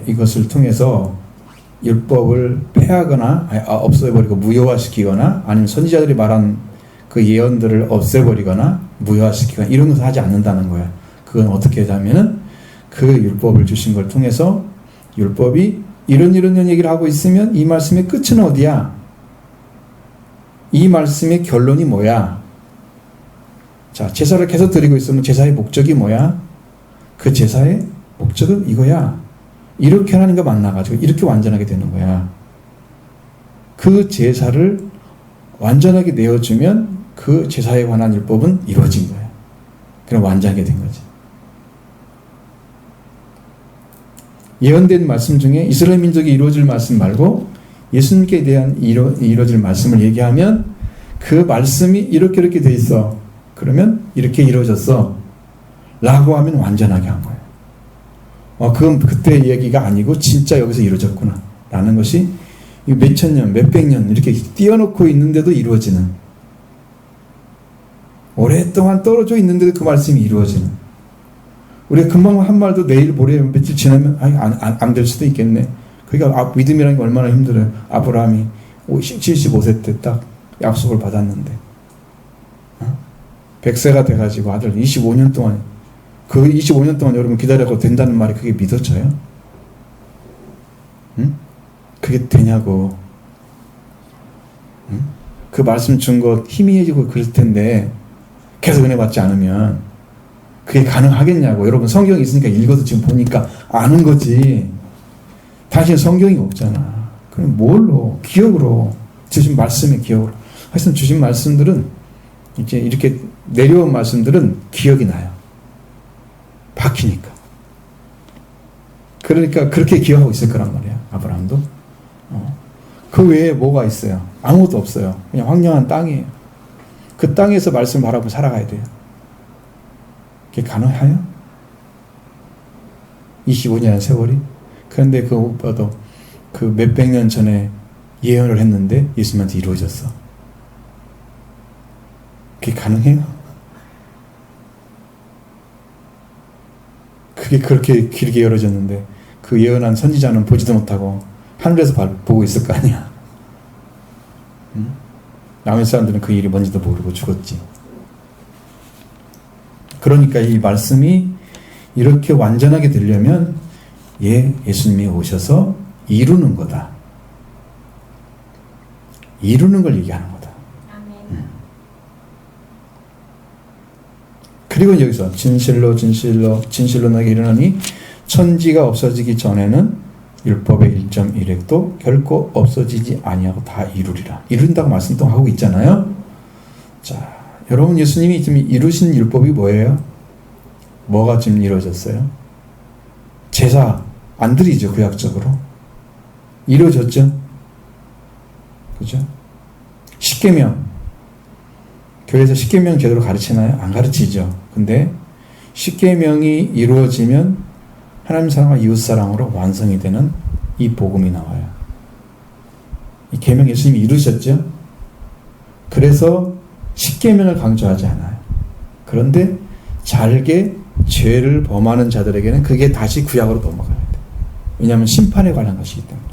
이것을 통해서 율법을 폐하거나 없애버리고 무효화시키거나, 아니면 선지자들이 말한 그 예언들을 없애버리거나 무효화시키거나 이런 것을 하지 않는다는 거예요. 그건 어떻게 하냐면은 그 율법을 주신 걸 통해서 율법이 이런 얘기를 하고 있으면 이 말씀의 끝은 어디야? 이 말씀의 결론이 뭐야? 자, 제사를 계속 드리고 있으면 제사의 목적이 뭐야? 그 제사의 목적은 이거야. 이렇게 하는 거 만나가지고 이렇게 완전하게 되는 거야. 그 제사를 완전하게 내어주면 그 제사에 관한 율법은 이루어진 거야. 그럼 완전하게 된 거지. 예언된 말씀 중에 이스라엘 민족이 이루어질 말씀 말고 예수님께 대한 이루어질 말씀을 얘기하면 그 말씀이 이렇게 돼 있어. 그러면 이렇게 이루어졌어. 라고 하면 완전하게 한 거예요. 그건 그때 얘기가 아니고 진짜 여기서 이루어졌구나. 라는 것이 몇천 년, 몇백 년 이렇게 띄워놓고 있는데도 이루어지는, 오랫동안 떨어져 있는데도 그 말씀이 이루어지는, 우리가 금방 한 말도 내일 모레 며칠 지나면 안 될 수도 있겠네. 그러니까 믿음이라는 게 얼마나 힘들어요. 아브라함이 75세 때 딱 약속을 받았는데 100세가 돼가지고 아들 25년 동안, 그 25년 동안 여러분 기다려도 된다는 말이 그게 믿어져요? 응? 그게 되냐고. 응? 그 말씀 준 것 희미해지고 그럴 텐데 계속 은혜 받지 않으면 그게 가능하겠냐고. 여러분 성경이 있으니까 읽어도 지금 보니까 아는 거지. 당신 성경이 없잖아. 그럼 뭘로? 기억으로. 주신 말씀의 기억으로. 하여튼 주신 말씀들은 이제 이렇게 내려온 말씀들은 기억이 나요. 박히니까. 그러니까 그렇게 기억하고 있을 거란 말이야. 아브라함도. 그 외에 뭐가 있어요? 아무것도 없어요. 그냥 황량한 땅이에요. 그 땅에서 말씀을 바라보고 살아가야 돼요. 그게 가능해요? 25년의 세월이? 그런데 그 오빠도 그 몇백 년 전에 예언을 했는데 예수님한테 이루어졌어. 그게 가능해요? 그게 그렇게 길게 열어졌는데 그 예언한 선지자는 보지도 못하고 하늘에서 보고 있을 거 아니야. 응? 남의 사람들은 그 일이 뭔지도 모르고 죽었지. 그러니까 이 말씀이 이렇게 완전하게 되려면 예수님이 오셔서 이루는 거다. 이루는 걸 얘기하는 거다. 그리고 여기서 진실로 너에게 이르노니 천지가 없어지기 전에는 율법의 1.1획도 결코 없어지지 아니하고 다 이루리라. 이룬다고 말씀 또 하고 있잖아요. 자, 여러분 예수님이 지금 이루신 율법이 뭐예요? 뭐가 지금 이루어졌어요? 제사 안 드리죠. 구약적으로. 이루어졌죠. 그죠? 십계명. 교회에서 십계명 제대로 가르치나요? 안 가르치죠. 근데 십계명이 이루어지면 하나님 사랑과 이웃 사랑으로 완성이 되는 이 복음이 나와요. 이 계명 예수님이 이루셨죠. 그래서 십계명을 강조하지 않아요. 그런데 잘게 죄를 범하는 자들에게는 그게 다시 구약으로 넘어가야 돼요. 왜냐하면 심판에 관한 것이기 때문에.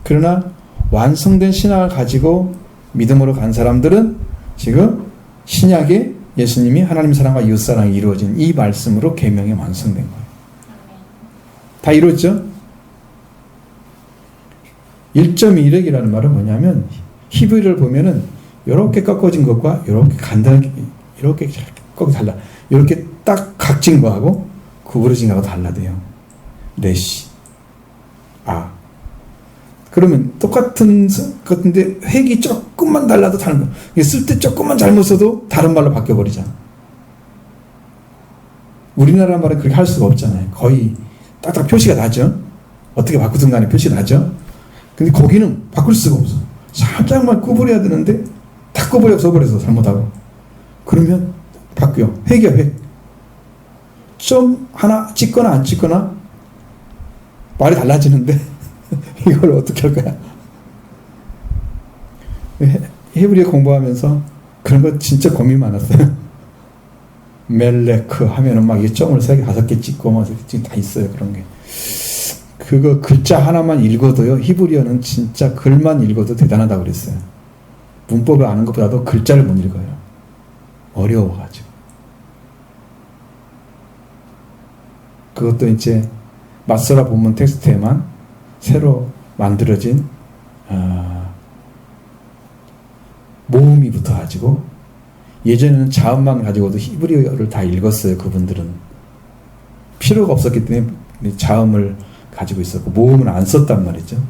그러나 완성된 신앙을 가지고 믿음으로 간 사람들은 지금 신약에 예수님이 하나님 사랑과 이웃 사랑이 이루어진 이 말씀으로 계명이 완성된 거예요. 다 이루어졌죠? 1.1획이라는 말은 뭐냐면 히브리를 보면은 이렇게 꺾어진 것과 이렇게 간단하게 이렇게 꺾어 달라. 이렇게 딱 각진 거하고 구부러진 거하고 달라돼요. 레시 그러면 똑같은 것인데 획이 조금만 달라도 다른 거. 쓸 때 조금만 잘못 써도 다른 말로 바뀌어버리잖아. 우리나라 말은 그렇게 할 수가 없잖아요. 거의 딱딱 표시가 나죠. 어떻게 바꾸든 간에 표시가 나죠. 근데 거기는 바꿀 수가 없어. 살짝만 구부려야 되는데 다 구부려 써버려서 잘못하고. 그러면 바뀌어. 획이야 획. 점 하나 찍거나 안 찍거나 말이 달라지는데 이걸 어떻게 할 거야? 히브리어 공부하면서 그런 거 진짜 고민 많았어요. 멜레크 하면은 막 이 점을 3개, 5개 찍고 막 지금 다 있어요. 그런 게. 그거 글자 하나만 읽어도요. 히브리어는 진짜 글만 읽어도 대단하다고 그랬어요. 문법을 아는 것보다도 글자를 못 읽어요. 어려워가지고. 그것도 이제 마스라 본문 텍스트에만 새로 만들어진 모음이 붙어가지고 예전에는 자음만 가지고도 히브리어를 다 읽었어요. 그분들은 필요가 없었기 때문에 자음을 가지고 있었고 모음을 안 썼단 말이죠.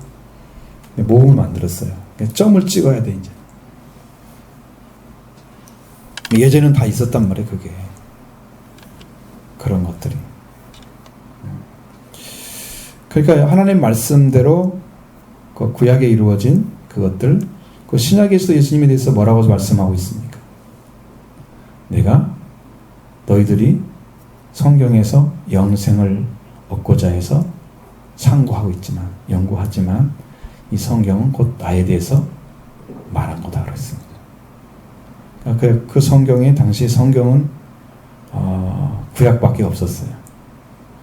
모음을 만들었어요. 점을 찍어야 돼 이제. 예전에는 다 있었단 말이에요. 그게 그런 것들이. 그러니까 하나님 말씀대로 그 구약에 이루어진 그것들, 그 신약에서 예수님에 대해서 뭐라고 말씀하고 있습니까? 내가 너희들이 성경에서 영생을 얻고자 해서 상고하고 있지만, 연구하지만 이 성경은 곧 나에 대해서 말한 거다 그랬습니다. 그 성경에 당시 성경은 구약밖에 없었어요.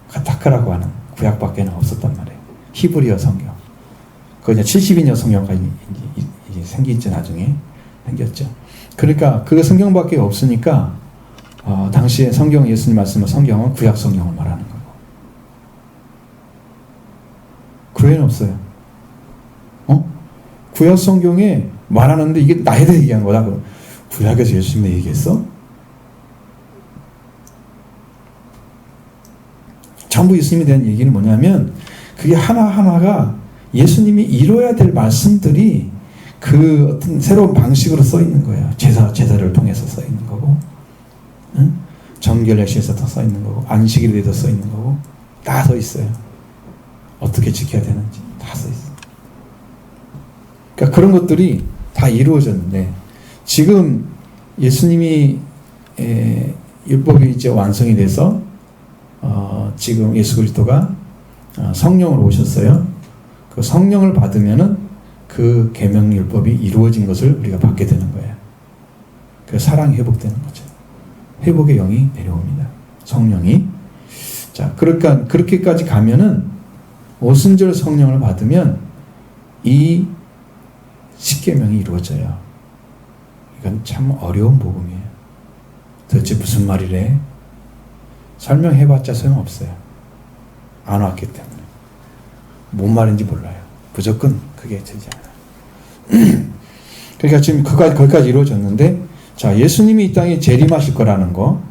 카타카라고 하는 구약밖에는 없었단 말이에요. 히브리어 성경. 그 이제 70인여 성경까지 이제 생기죠. 나중에 생겼죠. 그러니까 그 성경밖에 없으니까 당시에 성경 예수님 말씀은 성경은 구약 성경을 말하는 거고 그 외에는 없어요. 구약 성경에 말하는데 이게 나에 대해 얘기한 거다. 그럼 구약에서 예수님이 얘기했어? 전부 예수님에 대한 얘기는 뭐냐면 그게 하나하나가 예수님이 이뤄야 될 말씀들이 그 어떤 새로운 방식으로 써 있는 거예요. 제사를 통해서 써 있는 거고, 응? 정결례시에서 더 써 있는 거고, 안식일에 대해서 써 있는 거고, 다 써 있어요. 어떻게 지켜야 되는지 다 써 있어요. 그러니까 그런 것들이 다 이루어졌는데 지금 예수님이 율법이 이제 완성이 돼서 지금 예수 그리스도가 성령으로 오셨어요. 그 성령을 받으면은 그 계명 율법이 이루어진 것을 우리가 받게 되는 거예요. 그 사랑이 회복되는 거죠. 회복의 영이 내려옵니다. 성령이. 자, 그러니까 그렇게까지 가면은 오순절 성령을 받으면 이 십계명이 이루어져요. 이건 참 어려운 복음이에요. 도대체 무슨 말이래? 설명해봤자 소용없어요. 안 왔기 때문에. 뭔 말인지 몰라요. 무조건 그게 되지 않아요. 그러니까 지금 거기까지 이루어졌는데, 자, 예수님이 이 땅에 재림하실 거라는 거,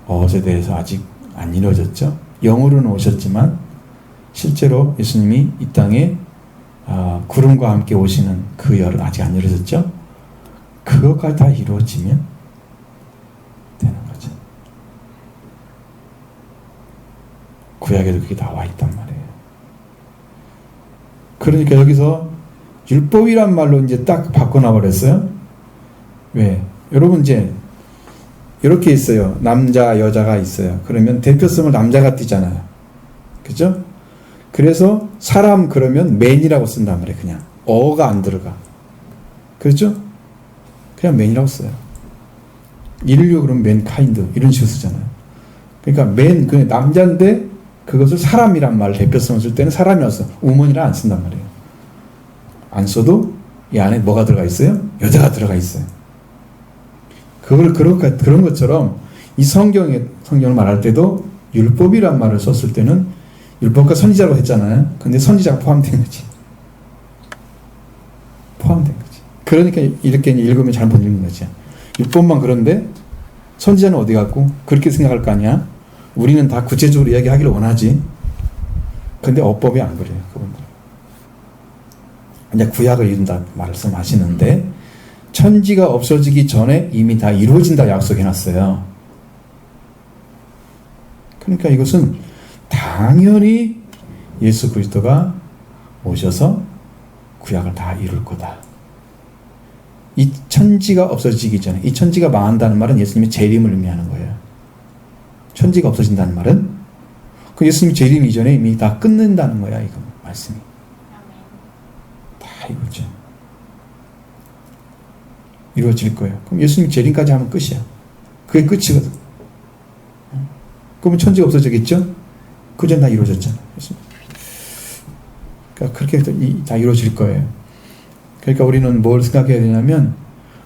것에 대해서 아직 안 이루어졌죠. 영으로는 오셨지만, 실제로 예수님이 이 땅에 구름과 함께 오시는 그 열은 아직 안 이루어졌죠. 그것까지 다 이루어지면 되는 거죠. 구약에도 그게 나와 있단 말이에요. 그러니까 여기서 율법이란 말로 이제 딱 바꿔놔 버렸어요. 왜? 여러분 이제 이렇게 있어요. 남자, 여자가 있어요. 그러면 대표성을 남자가 띠잖아요. 그죠? 그래서 사람 그러면 man이라고 쓴단 말이에요. 그냥 어가 안 들어가. 그렇죠? 그냥 man이라고 써요. 인류 그러면 mankind 이런 식으로 쓰잖아요. 그러니까 man 그냥 남자인데 그것을 사람이란 말을 대표성을 쓸 때는 사람이라고 써. woman이라 안 쓴단 말이에요. 안 써도 이 안에 뭐가 들어가 있어요? 여자가 들어가 있어요. 그런 것처럼 이 성경을 말할 때도 율법이란 말을 썼을 때는 율법과 선지자라고 했잖아요. 근데 선지자가 포함된 거지. 포함된 거지. 그러니까 이렇게 읽으면 잘못 읽는 거지. 율법만 그런데 선지자는 어디 갔고? 그렇게 생각할 거 아니야? 우리는 다 구체적으로 이야기하기를 원하지. 근데 어법이 안 그래요. 그분들. 이제 구약을 이룬다 말씀하시는데 천지가 없어지기 전에 이미 다 이루어진다 약속해놨어요. 그러니까 이것은 당연히 예수 그리스도가 오셔서 구약을 다 이룰 거다. 이 천지가 없어지기 전에, 이 천지가 망한다는 말은 예수님의 재림을 의미하는 거예요. 천지가 없어진다는 말은 그 예수님이 재림 이전에 이미 다 끝낸다는 거야. 이거 말씀이 다 이거죠. 이루어질 거예요. 그럼 예수님 재림까지 하면 끝이야. 그게 끝이거든. 그러면 천지가 없어지겠죠? 그 전 다 이루어졌잖아요. 그러니까 그렇게 다 이루어질 거예요. 그러니까 우리는 뭘 생각해야 되냐면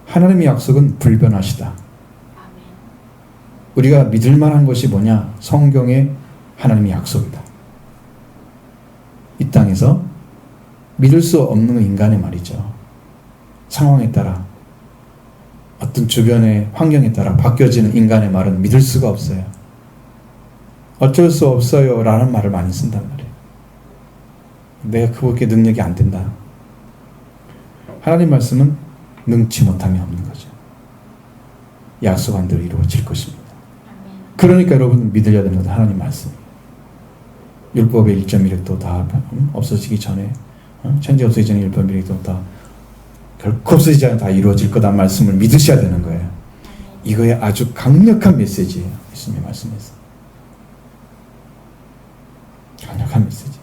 하나님의 약속은 불변하시다. 우리가 믿을 만한 것이 뭐냐? 성경의 하나님의 약속이다. 이 땅에서 믿을 수 없는 인간의 말이죠. 상황에 따라 어떤 주변의 환경에 따라 바뀌어지는 인간의 말은 믿을 수가 없어요. 어쩔 수 없어요 라는 말을 많이 쓴단 말이에요. 내가 그렇게 능력이 안 된다. 하나님 말씀은 능치 못함이 없는 거죠. 약속한 대로 이루어질 것입니다. 그러니까 여러분 믿으려야 되는 것은 하나님 말씀이에요. 율법의 1.1획도 다 없어지기 전에 천지 없어지기 전에 율법의 1획도 다 결코 없어지지 않아 다 이루어질 거다 말씀을 믿으셔야 되는 거예요. 이거에 아주 강력한 메시지예요. 예수님의 말씀에서. 강력한 메시지.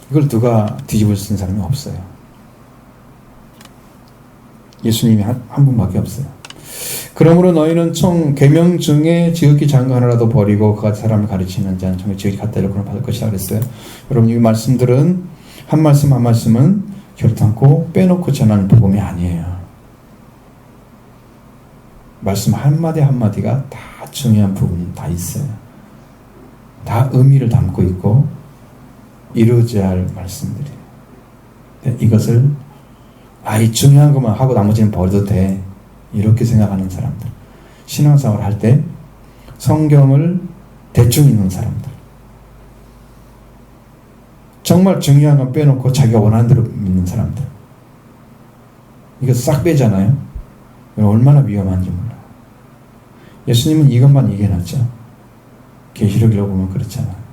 이걸 누가 뒤집을 수 있는 사람이 없어요. 예수님이 한 분밖에 없어요. 그러므로 너희는 총 계명 중에 지극히 작은 거 하나라도 버리고 그같이 사람을 가르치는 자는 정말 지극히 갖다 이르고 받을 것이라 그랬어요. 여러분 이 말씀들은 한 말씀 한 말씀은 결탄코 빼놓고 전하는 복음이 아니에요. 말씀 한마디 한마디가 다 중요한 부분이 다 있어요. 다 의미를 담고 있고 이루어져야 할 말씀들이에요. 이것을 이 중요한 것만 하고 나머지는 버려도 돼. 이렇게 생각하는 사람들. 신앙생활을 할 때 성경을 대충 읽는 사람들. 정말 중요한 건 빼놓고 자기가 원하는 대로 믿는 사람들. 이거 싹 빼잖아요. 얼마나 위험한지 몰라요. 예수님은 이것만 얘기해놨죠. 계시록이라고 보면 그렇잖아요.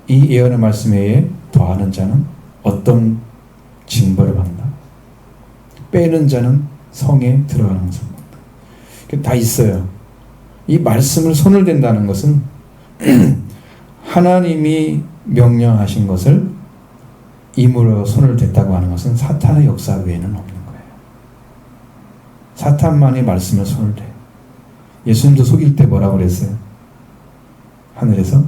이 예언의 말씀에 더하는 자는 어떤 징벌을 받는다. 빼는 자는 성에 들어가는 것을 받는다. 다 있어요. 이 말씀을 손을 댄다는 것은 하나님이 명령하신 것을 임으로 손을 댔다고 하는 것은 사탄의 역사 외에는 없는 거예요. 사탄만이 말씀을 손을 대. 예수님도 속일 때 뭐라고 그랬어요? 하늘에서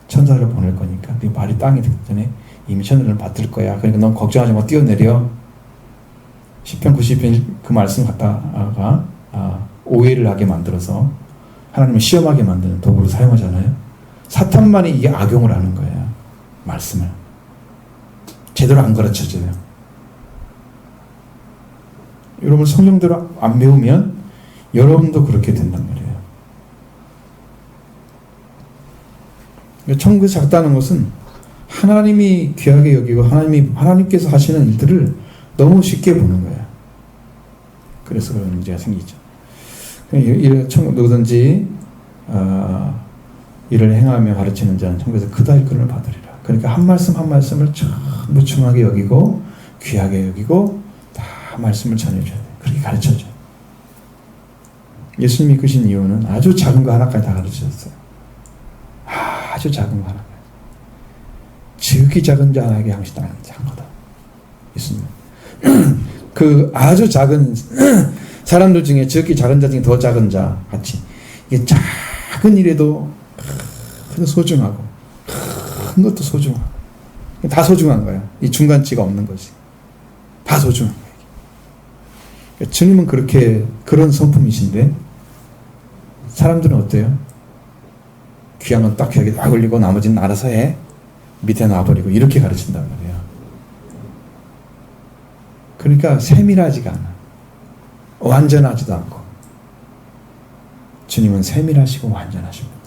천사를 보낼 거니까 네 발이 땅에 닿기 전에 이미 천사를 받을 거야. 그러니까 넌 걱정하지 마. 뛰어내려. 시편 90편 그 말씀 갖다가 오해를 하게 만들어서 하나님을 시험하게 만드는 도구로 사용하잖아요. 사탄만이 이게 악용을 하는 거예요. 말씀을. 제대로 안 가르쳐줘요. 여러분 성경대로 안 배우면 여러분도 그렇게 된단 말이에요. 천국이 작다는 것은 하나님이 귀하게 여기고 하나님께서 하시는 일들을 너무 쉽게 보는 거예요. 그래서 그런 문제가 생기죠. 누구든지 이를 행하며 가르치는 자는 천국에서 그다 일꾼을 받으리라. 그러니까 한 말씀 한 말씀을 전부 중하게 여기고 귀하게 여기고 다 말씀을 전해줘야 돼요. 그렇게 가르쳐줘요. 예수님이 크신 이유는 아주 작은 거 하나까지 다 가르치셨어요. 아주 작은 거 하나. 지극히 작은 자에게 항시당하는 작은 거다. 예수님. 그 아주 작은 사람들 중에 지극히 작은 자 중에 더 작은 자 같이 이게 작은 일에도 그래도 소중하고 큰 것도 소중하고 다 소중한 거야. 이 중간치가 없는 거지. 다 소중한 거야. 주님은 그런 성품이신데 사람들은 어때요? 귀한 건 딱 귀하게 딱 올리고 나머지는 알아서 해. 밑에 놔버리고 이렇게 가르친단 말이에요. 그러니까 세밀하지가 않아. 완전하지도 않고. 주님은 세밀하시고 완전하신 분이에요.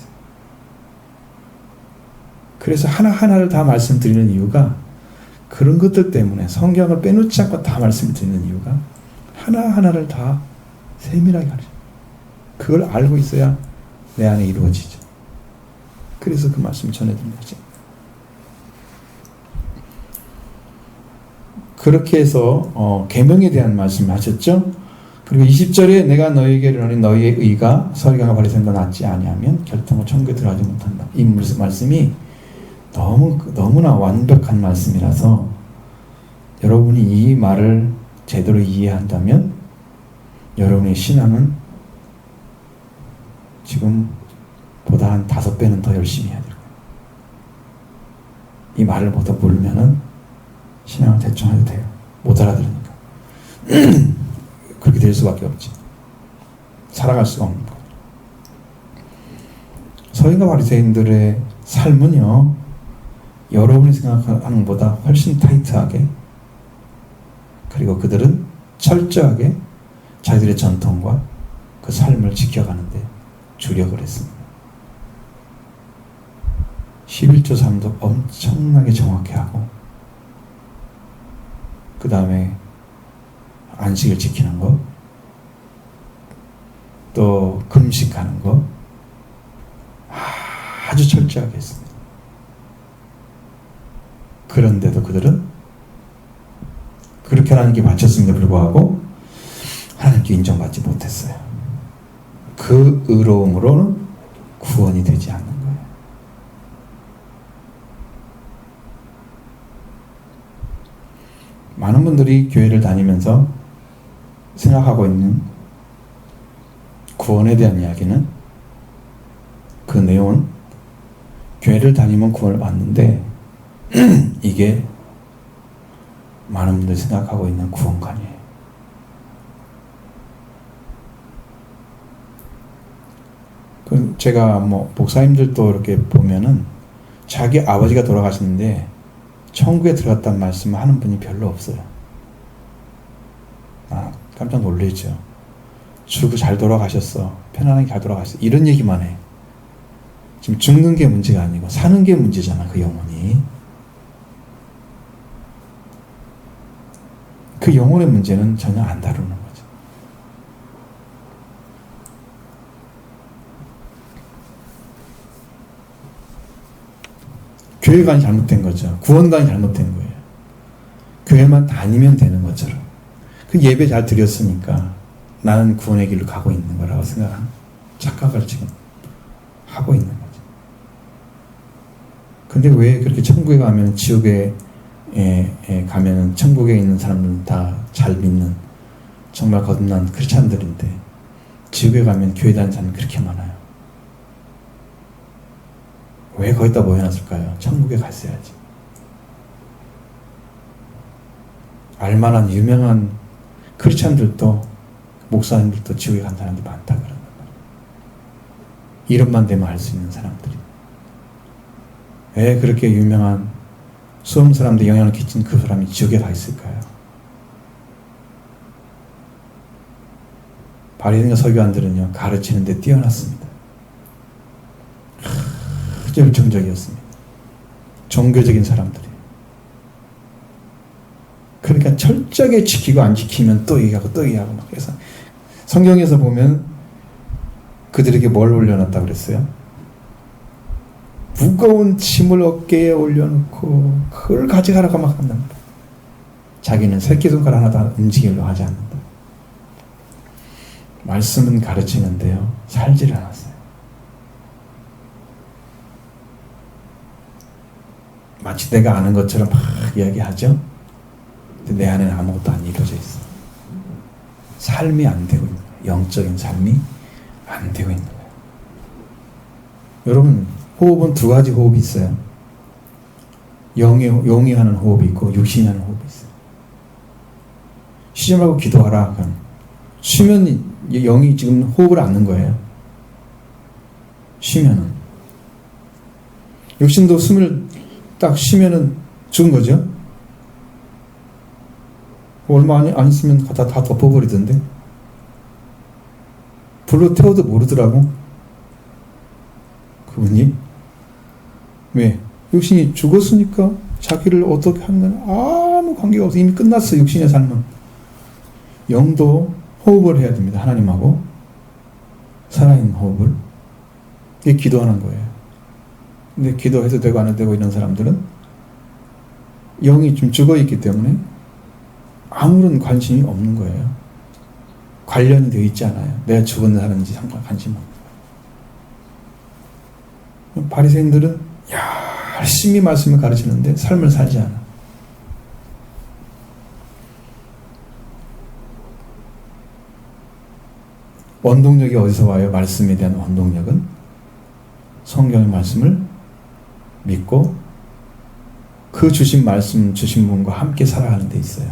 그래서 하나하나를 다 말씀드리는 이유가 그런 것들 때문에 성경을 빼놓지 않고 다 말씀드리는 이유가 하나하나를 다 세밀하게 가르쳐요. 그걸 알고 있어야 내 안에 이루어지죠. 그래서 그 말씀을 전해드린 거죠. 그렇게 해서 계명에 대한 말씀을 하셨죠. 그리고 20절에 내가 너희에게 이르노니 너희의 의가 서기관과 바리새인보다 낫지 아니하면 결정으로 천국에 들어가지 못한다. 이 말씀이 너무나 완벽한 말씀이라서 여러분이 이 말을 제대로 이해한다면 여러분의 신앙은 지금보다 한 5배는 더 열심히 해야 될 거예요. 이 말을 보다 모르면은 신앙을 대충 해도 돼요. 못 알아들으니까. 그렇게 될 수밖에 없지. 살아갈 수가 없는 거죠. 서기관과 바리새인들의 삶은요, 여러분이 생각하는 것보다 훨씬 타이트하게, 그리고 그들은 철저하게 자기들의 전통과 그 삶을 지켜가는데 주력을 했습니다. 11조 3도 엄청나게 정확히 하고, 그 다음에 안식을 지키는 것, 또 금식하는 것 아주 철저하게 했습니다. 그런데도 그들은 그렇게 하나님께 바쳤음에도 불구하고 하나님께 인정받지 못했어요. 그 의로움으로는 구원이 되지 않는 거예요. 많은 분들이 교회를 다니면서 생각하고 있는 구원에 대한 이야기는, 그 내용은 교회를 다니면 구원을 받는데 이게 많은 분들이 생각하고 있는 구원관이에요. 제가 목사님들도 이렇게 보면은 자기 아버지가 돌아가셨는데 천국에 들어갔다는 말씀을 하는 분이 별로 없어요. 깜짝 놀라죠. 주고 잘 돌아가셨어. 편안하게 잘 돌아가셨어. 이런 얘기만 해. 지금 죽는 게 문제가 아니고 사는 게 문제잖아, 그 영혼이. 그 영혼의 문제는 전혀 안 다루는 거죠. 교회관이 잘못된 거죠. 구원관이 잘못된 거예요. 교회만 다니면 되는 것처럼. 그 예배 잘 드렸으니까 나는 구원의 길로 가고 있는 거라고 생각하는 착각을 지금 하고 있는 거죠. 근데 왜 그렇게 천국에 가면 지옥에 가면은 천국에 있는 사람들은 다 잘 믿는 정말 거듭난 크리스찬들인데 지옥에 가면 교회 다니는 사람이 그렇게 많아요. 왜 거기다 모여놨을까요? 천국에 갔어야지. 알만한 유명한 크리스찬들도 목사님들도 지옥에 간 사람들이 많다 그런단 말이에요. 이름만 대면 알 수 있는 사람들이. 왜 그렇게 유명한 수험 사람들 영향을 끼친 그 사람이 지옥에 가 있을까요? 바리새인과 서기관들은요, 가르치는 데 뛰어났습니다. 아주 열정적이었습니다. 종교적인 사람들이. 그러니까 철저하게 지키고 안 지키면 또 얘기하고 또 얘기하고 막 해서 성경에서 보면 그들에게 뭘 올려놨다고 그랬어요? 무거운 짐을 어깨에 올려놓고 그걸 가져가라고 막 한답니다. 자기는 새끼손가락 하나도 움직이려고 하지 않는다. 말씀은 가르치는데요, 살질 않았어요. 마치 내가 아는 것처럼 막 이야기하죠. 근데 내 안에는 아무것도 안 이루어져 있어. 삶이 안 되고 있는 거예요. 영적인 삶이 안 되고 있는 거예요. 여러분 호흡은 두 가지 호흡이 있어요. 영이 하는 호흡이 있고 육신이 하는 호흡이 있어요. 쉬지 말고 기도하라. 쉬면 영이 지금 호흡을 앓는 거예요. 쉬면은. 육신도 숨을 딱 쉬면은 죽은 거죠. 얼마 안 있으면 다 덮어버리던데. 불로 태워도 모르더라고. 그분이. 왜? 육신이 죽었으니까 자기를 어떻게 하는 건 아무 관계가 없어. 이미 끝났어. 육신의 삶은. 영도 호흡을 해야 됩니다. 하나님하고 살아있는 호흡을. 이게 기도하는 거예요. 근데 기도해도 되고 안 해도 되고 이런 사람들은 영이 좀 죽어있기 때문에 아무런 관심이 없는 거예요. 관련이 되어 있지 않아요. 내가 죽은 사람인지 상관 관심 없는. 바리새인들은 열심히 말씀을 가르치는데 삶을 살지 않아. 원동력이 어디서 와요? 말씀에 대한 원동력은 성경의 말씀을 믿고 그 주신 말씀 주신 분과 함께 살아가는 데 있어요.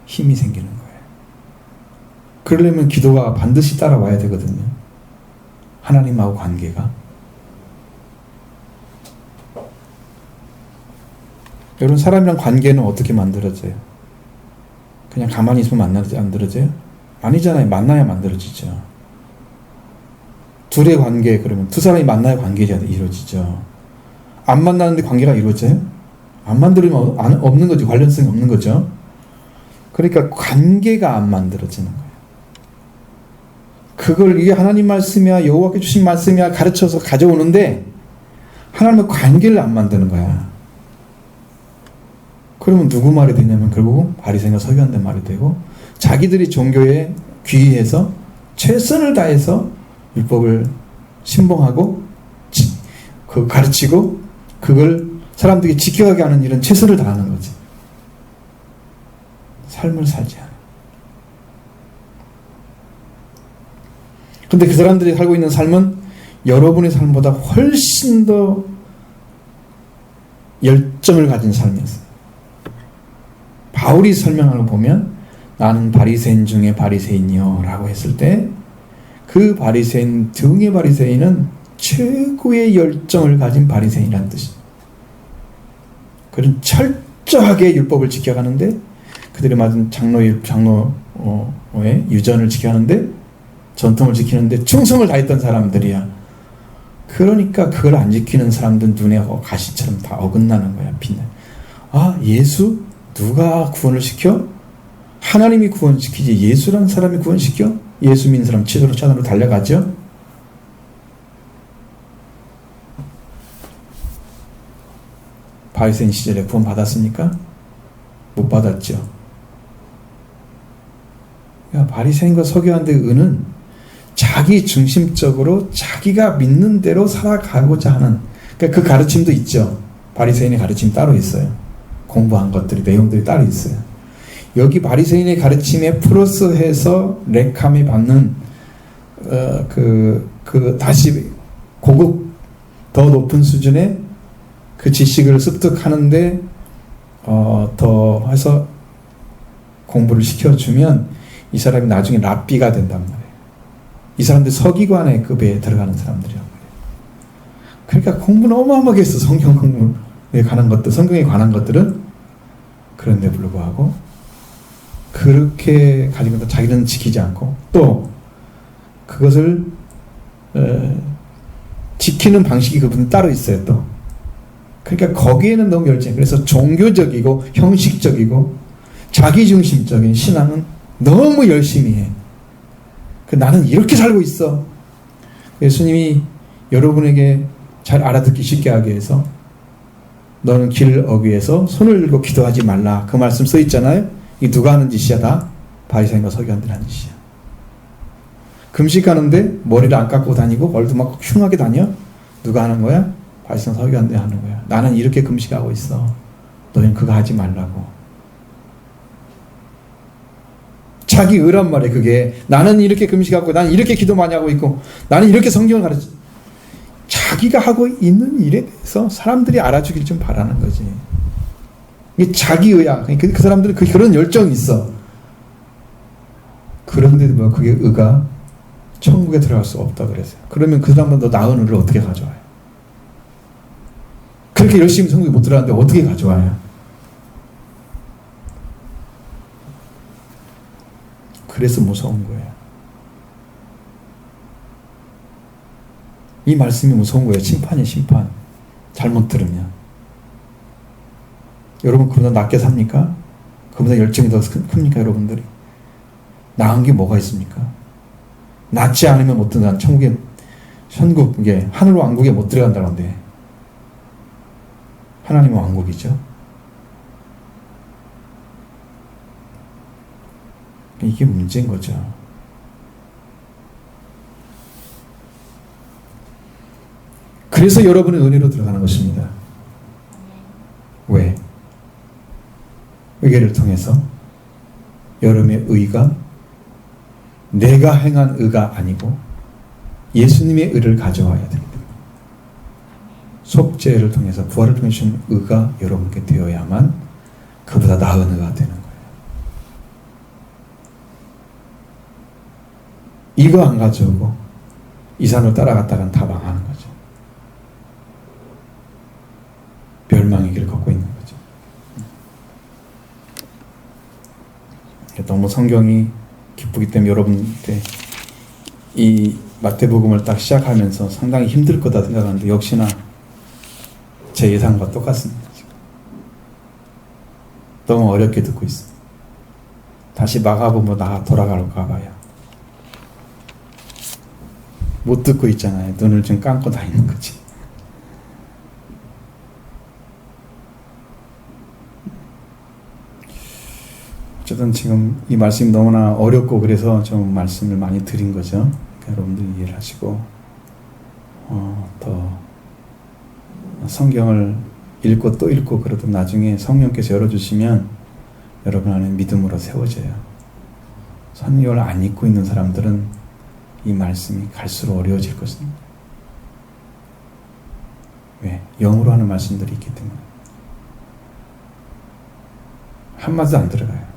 힘이 생기는 거예요. 그러려면 기도가 반드시 따라와야 되거든요. 하나님하고 관계가. 여러분, 사람이랑 관계는 어떻게 만들어져요? 그냥 가만히 있으면 만들어져요? 아니잖아요. 만나야 만들어지죠. 둘의 관계, 그러면 두 사람이 만나야 관계가 이루어지죠. 안 만나는데 관계가 이루어져요? 안 만들면 없는 거죠. 관련성이 없는 거죠. 그러니까 관계가 안 만들어지는 거예요. 그걸 이게 하나님 말씀이야, 여호와께 주신 말씀이야 가르쳐서 가져오는데 하나님의 관계를 안 만드는 거야. 그러면 누구 말이 되냐면 결국 바리새인과 서기관들 말이 되고, 자기들이 종교에 귀의해서 최선을 다해서 율법을 신봉하고 그 가르치고 그걸 사람들이 지켜가게 하는 일은 최선을 다하는 거지. 삶을 살지 않아. 근데 그 사람들이 살고 있는 삶은 여러분의 삶보다 훨씬 더 열정을 가진 삶이었어요. 바울이 설명하는 거 보면 나는 바리새인 중에 바리새인이요 라고 했을 때 그 바리새인 등의 바리새인은 최고의 열정을 가진 바리새인이라는 뜻이에요. 그런 철저하게 율법을 지켜가는데 그들이 맞은 장로의 유전을 지켜가는데 전통을 지키는데 충성을 다했던 사람들이야. 그러니까 그걸 안 지키는 사람들은 눈에 가시처럼 다 어긋나는 거야. 빛나. 아, 예수? 누가 구원을 시켜? 하나님이 구원시키지 예수라는 사람이 구원시켜? 예수 믿는 사람 치도로 차도로 달려가죠? 바리새인 시절에 구원 받았습니까? 못 받았죠. 바리새인과 서기관들의 은은 자기 중심적으로 자기가 믿는 대로 살아가고자 하는, 그러니까 그 가르침도 있죠. 바리새인의 가르침 따로 있어요. 공부한 것들이, 내용들이 따로 있어요. 여기 바리새인의 가르침에 플러스해서 레캄이 받는 다시 고급 더 높은 수준의 그 지식을 습득하는데 더 해서 공부를 시켜주면 이 사람이 나중에 랍비가 된단 말이에요. 이 사람들 서기관의 급에 들어가는 사람들이란 말이에요. 그러니까 공부는 어마어마하게 했어. 성경 공부에 관한 것들, 성경에 관한 것들은. 그런데 불구하고 그렇게 가지고 있다 자기는 지키지 않고 또 그것을 지키는 방식이 그분은 따로 있어요. 또 그러니까 거기에는 너무 열정. 그래서 종교적이고 형식적이고 자기중심적인 신앙은 너무 열심히 해. 나는 이렇게 살고 있어. 예수님이 여러분에게 잘 알아듣기 쉽게 하기 위해서 너는 길을 어기해서 손을 들고 기도하지 말라. 그 말씀 써 있잖아요. 이 누가 하는 짓이야? 다 바리새인과 서기관들이 하는 짓이야. 금식하는데 머리를 안 깎고 다니고 얼굴 막 흉하게 다녀? 누가 하는 거야? 바리새인 서기관들이 하는 거야. 나는 이렇게 금식하고 있어. 너희는 그거 하지 말라고. 자기 의란 말이에요. 그게 나는 이렇게 금식하고 나는 이렇게 기도 많이 하고 있고 나는 이렇게 성경을 가르쳐. 자기가 하고 있는 일에 대해서 사람들이 알아주길 좀 바라는 거지. 이게 자기의야. 그 사람들은 그런 열정이 있어. 그런데도 뭐 그게 의가 천국에 들어갈 수 없다 그랬어요. 그러면 그 사람은 더 나은 의를 어떻게 가져와요? 그렇게 열심히 천국에 못 들어가는데 어떻게 가져와요? 그래서 무서운 거예요. 이 말씀이 무서운 거예요. 심판이 심판. 잘못 들으면. 여러분 그보다 낫게 삽니까? 그보다 열정이 더 큽니까 여러분들이? 나은 게 뭐가 있습니까? 낫지 않으면 못 들어간 천국에 천국 이게 하늘 왕국에 못 들어간다는데 하나님의 왕국이죠. 이게 문제인 거죠. 그래서 여러분의 은혜로 들어가는 것입니다. 왜? 회개를 통해서 여러분의 의가 내가 행한 의가 아니고 예수님의 의를 가져와야 됩니다. 속죄를 통해서 부활을 통해 주신 의가 여러분께 되어야만 그보다 나은 의가 되는 거예요. 이거 안 가져오고 이 산을 따라갔다간 다 망하는 거죠. 멸망의 길을 걷고 있는 거죠. 너무 성경이 기쁘기 때문에 여러분한테 이 마태복음을 딱 시작하면서 상당히 힘들 거다 생각하는데 역시나 제 예상과 똑같습니다. 지금. 너무 어렵게 듣고 있습니다. 다시 마가복음으로 돌아갈까 봐요. 못 듣고 있잖아요. 눈을 좀 감고 다니는 거지. 어쨌든 지금 이 말씀이 너무나 어렵고 그래서 좀 말씀을 많이 드린 거죠. 그러니까 여러분들이 이해를 하시고 더 성경을 읽고 또 읽고 그러던 나중에 성령께서 열어주시면 여러분 안에 믿음으로 세워져요. 성경을 안 읽고 있는 사람들은 이 말씀이 갈수록 어려워질 것입니다. 왜? 영으로 하는 말씀들이 있기 때문에 한마디도 안 들어가요.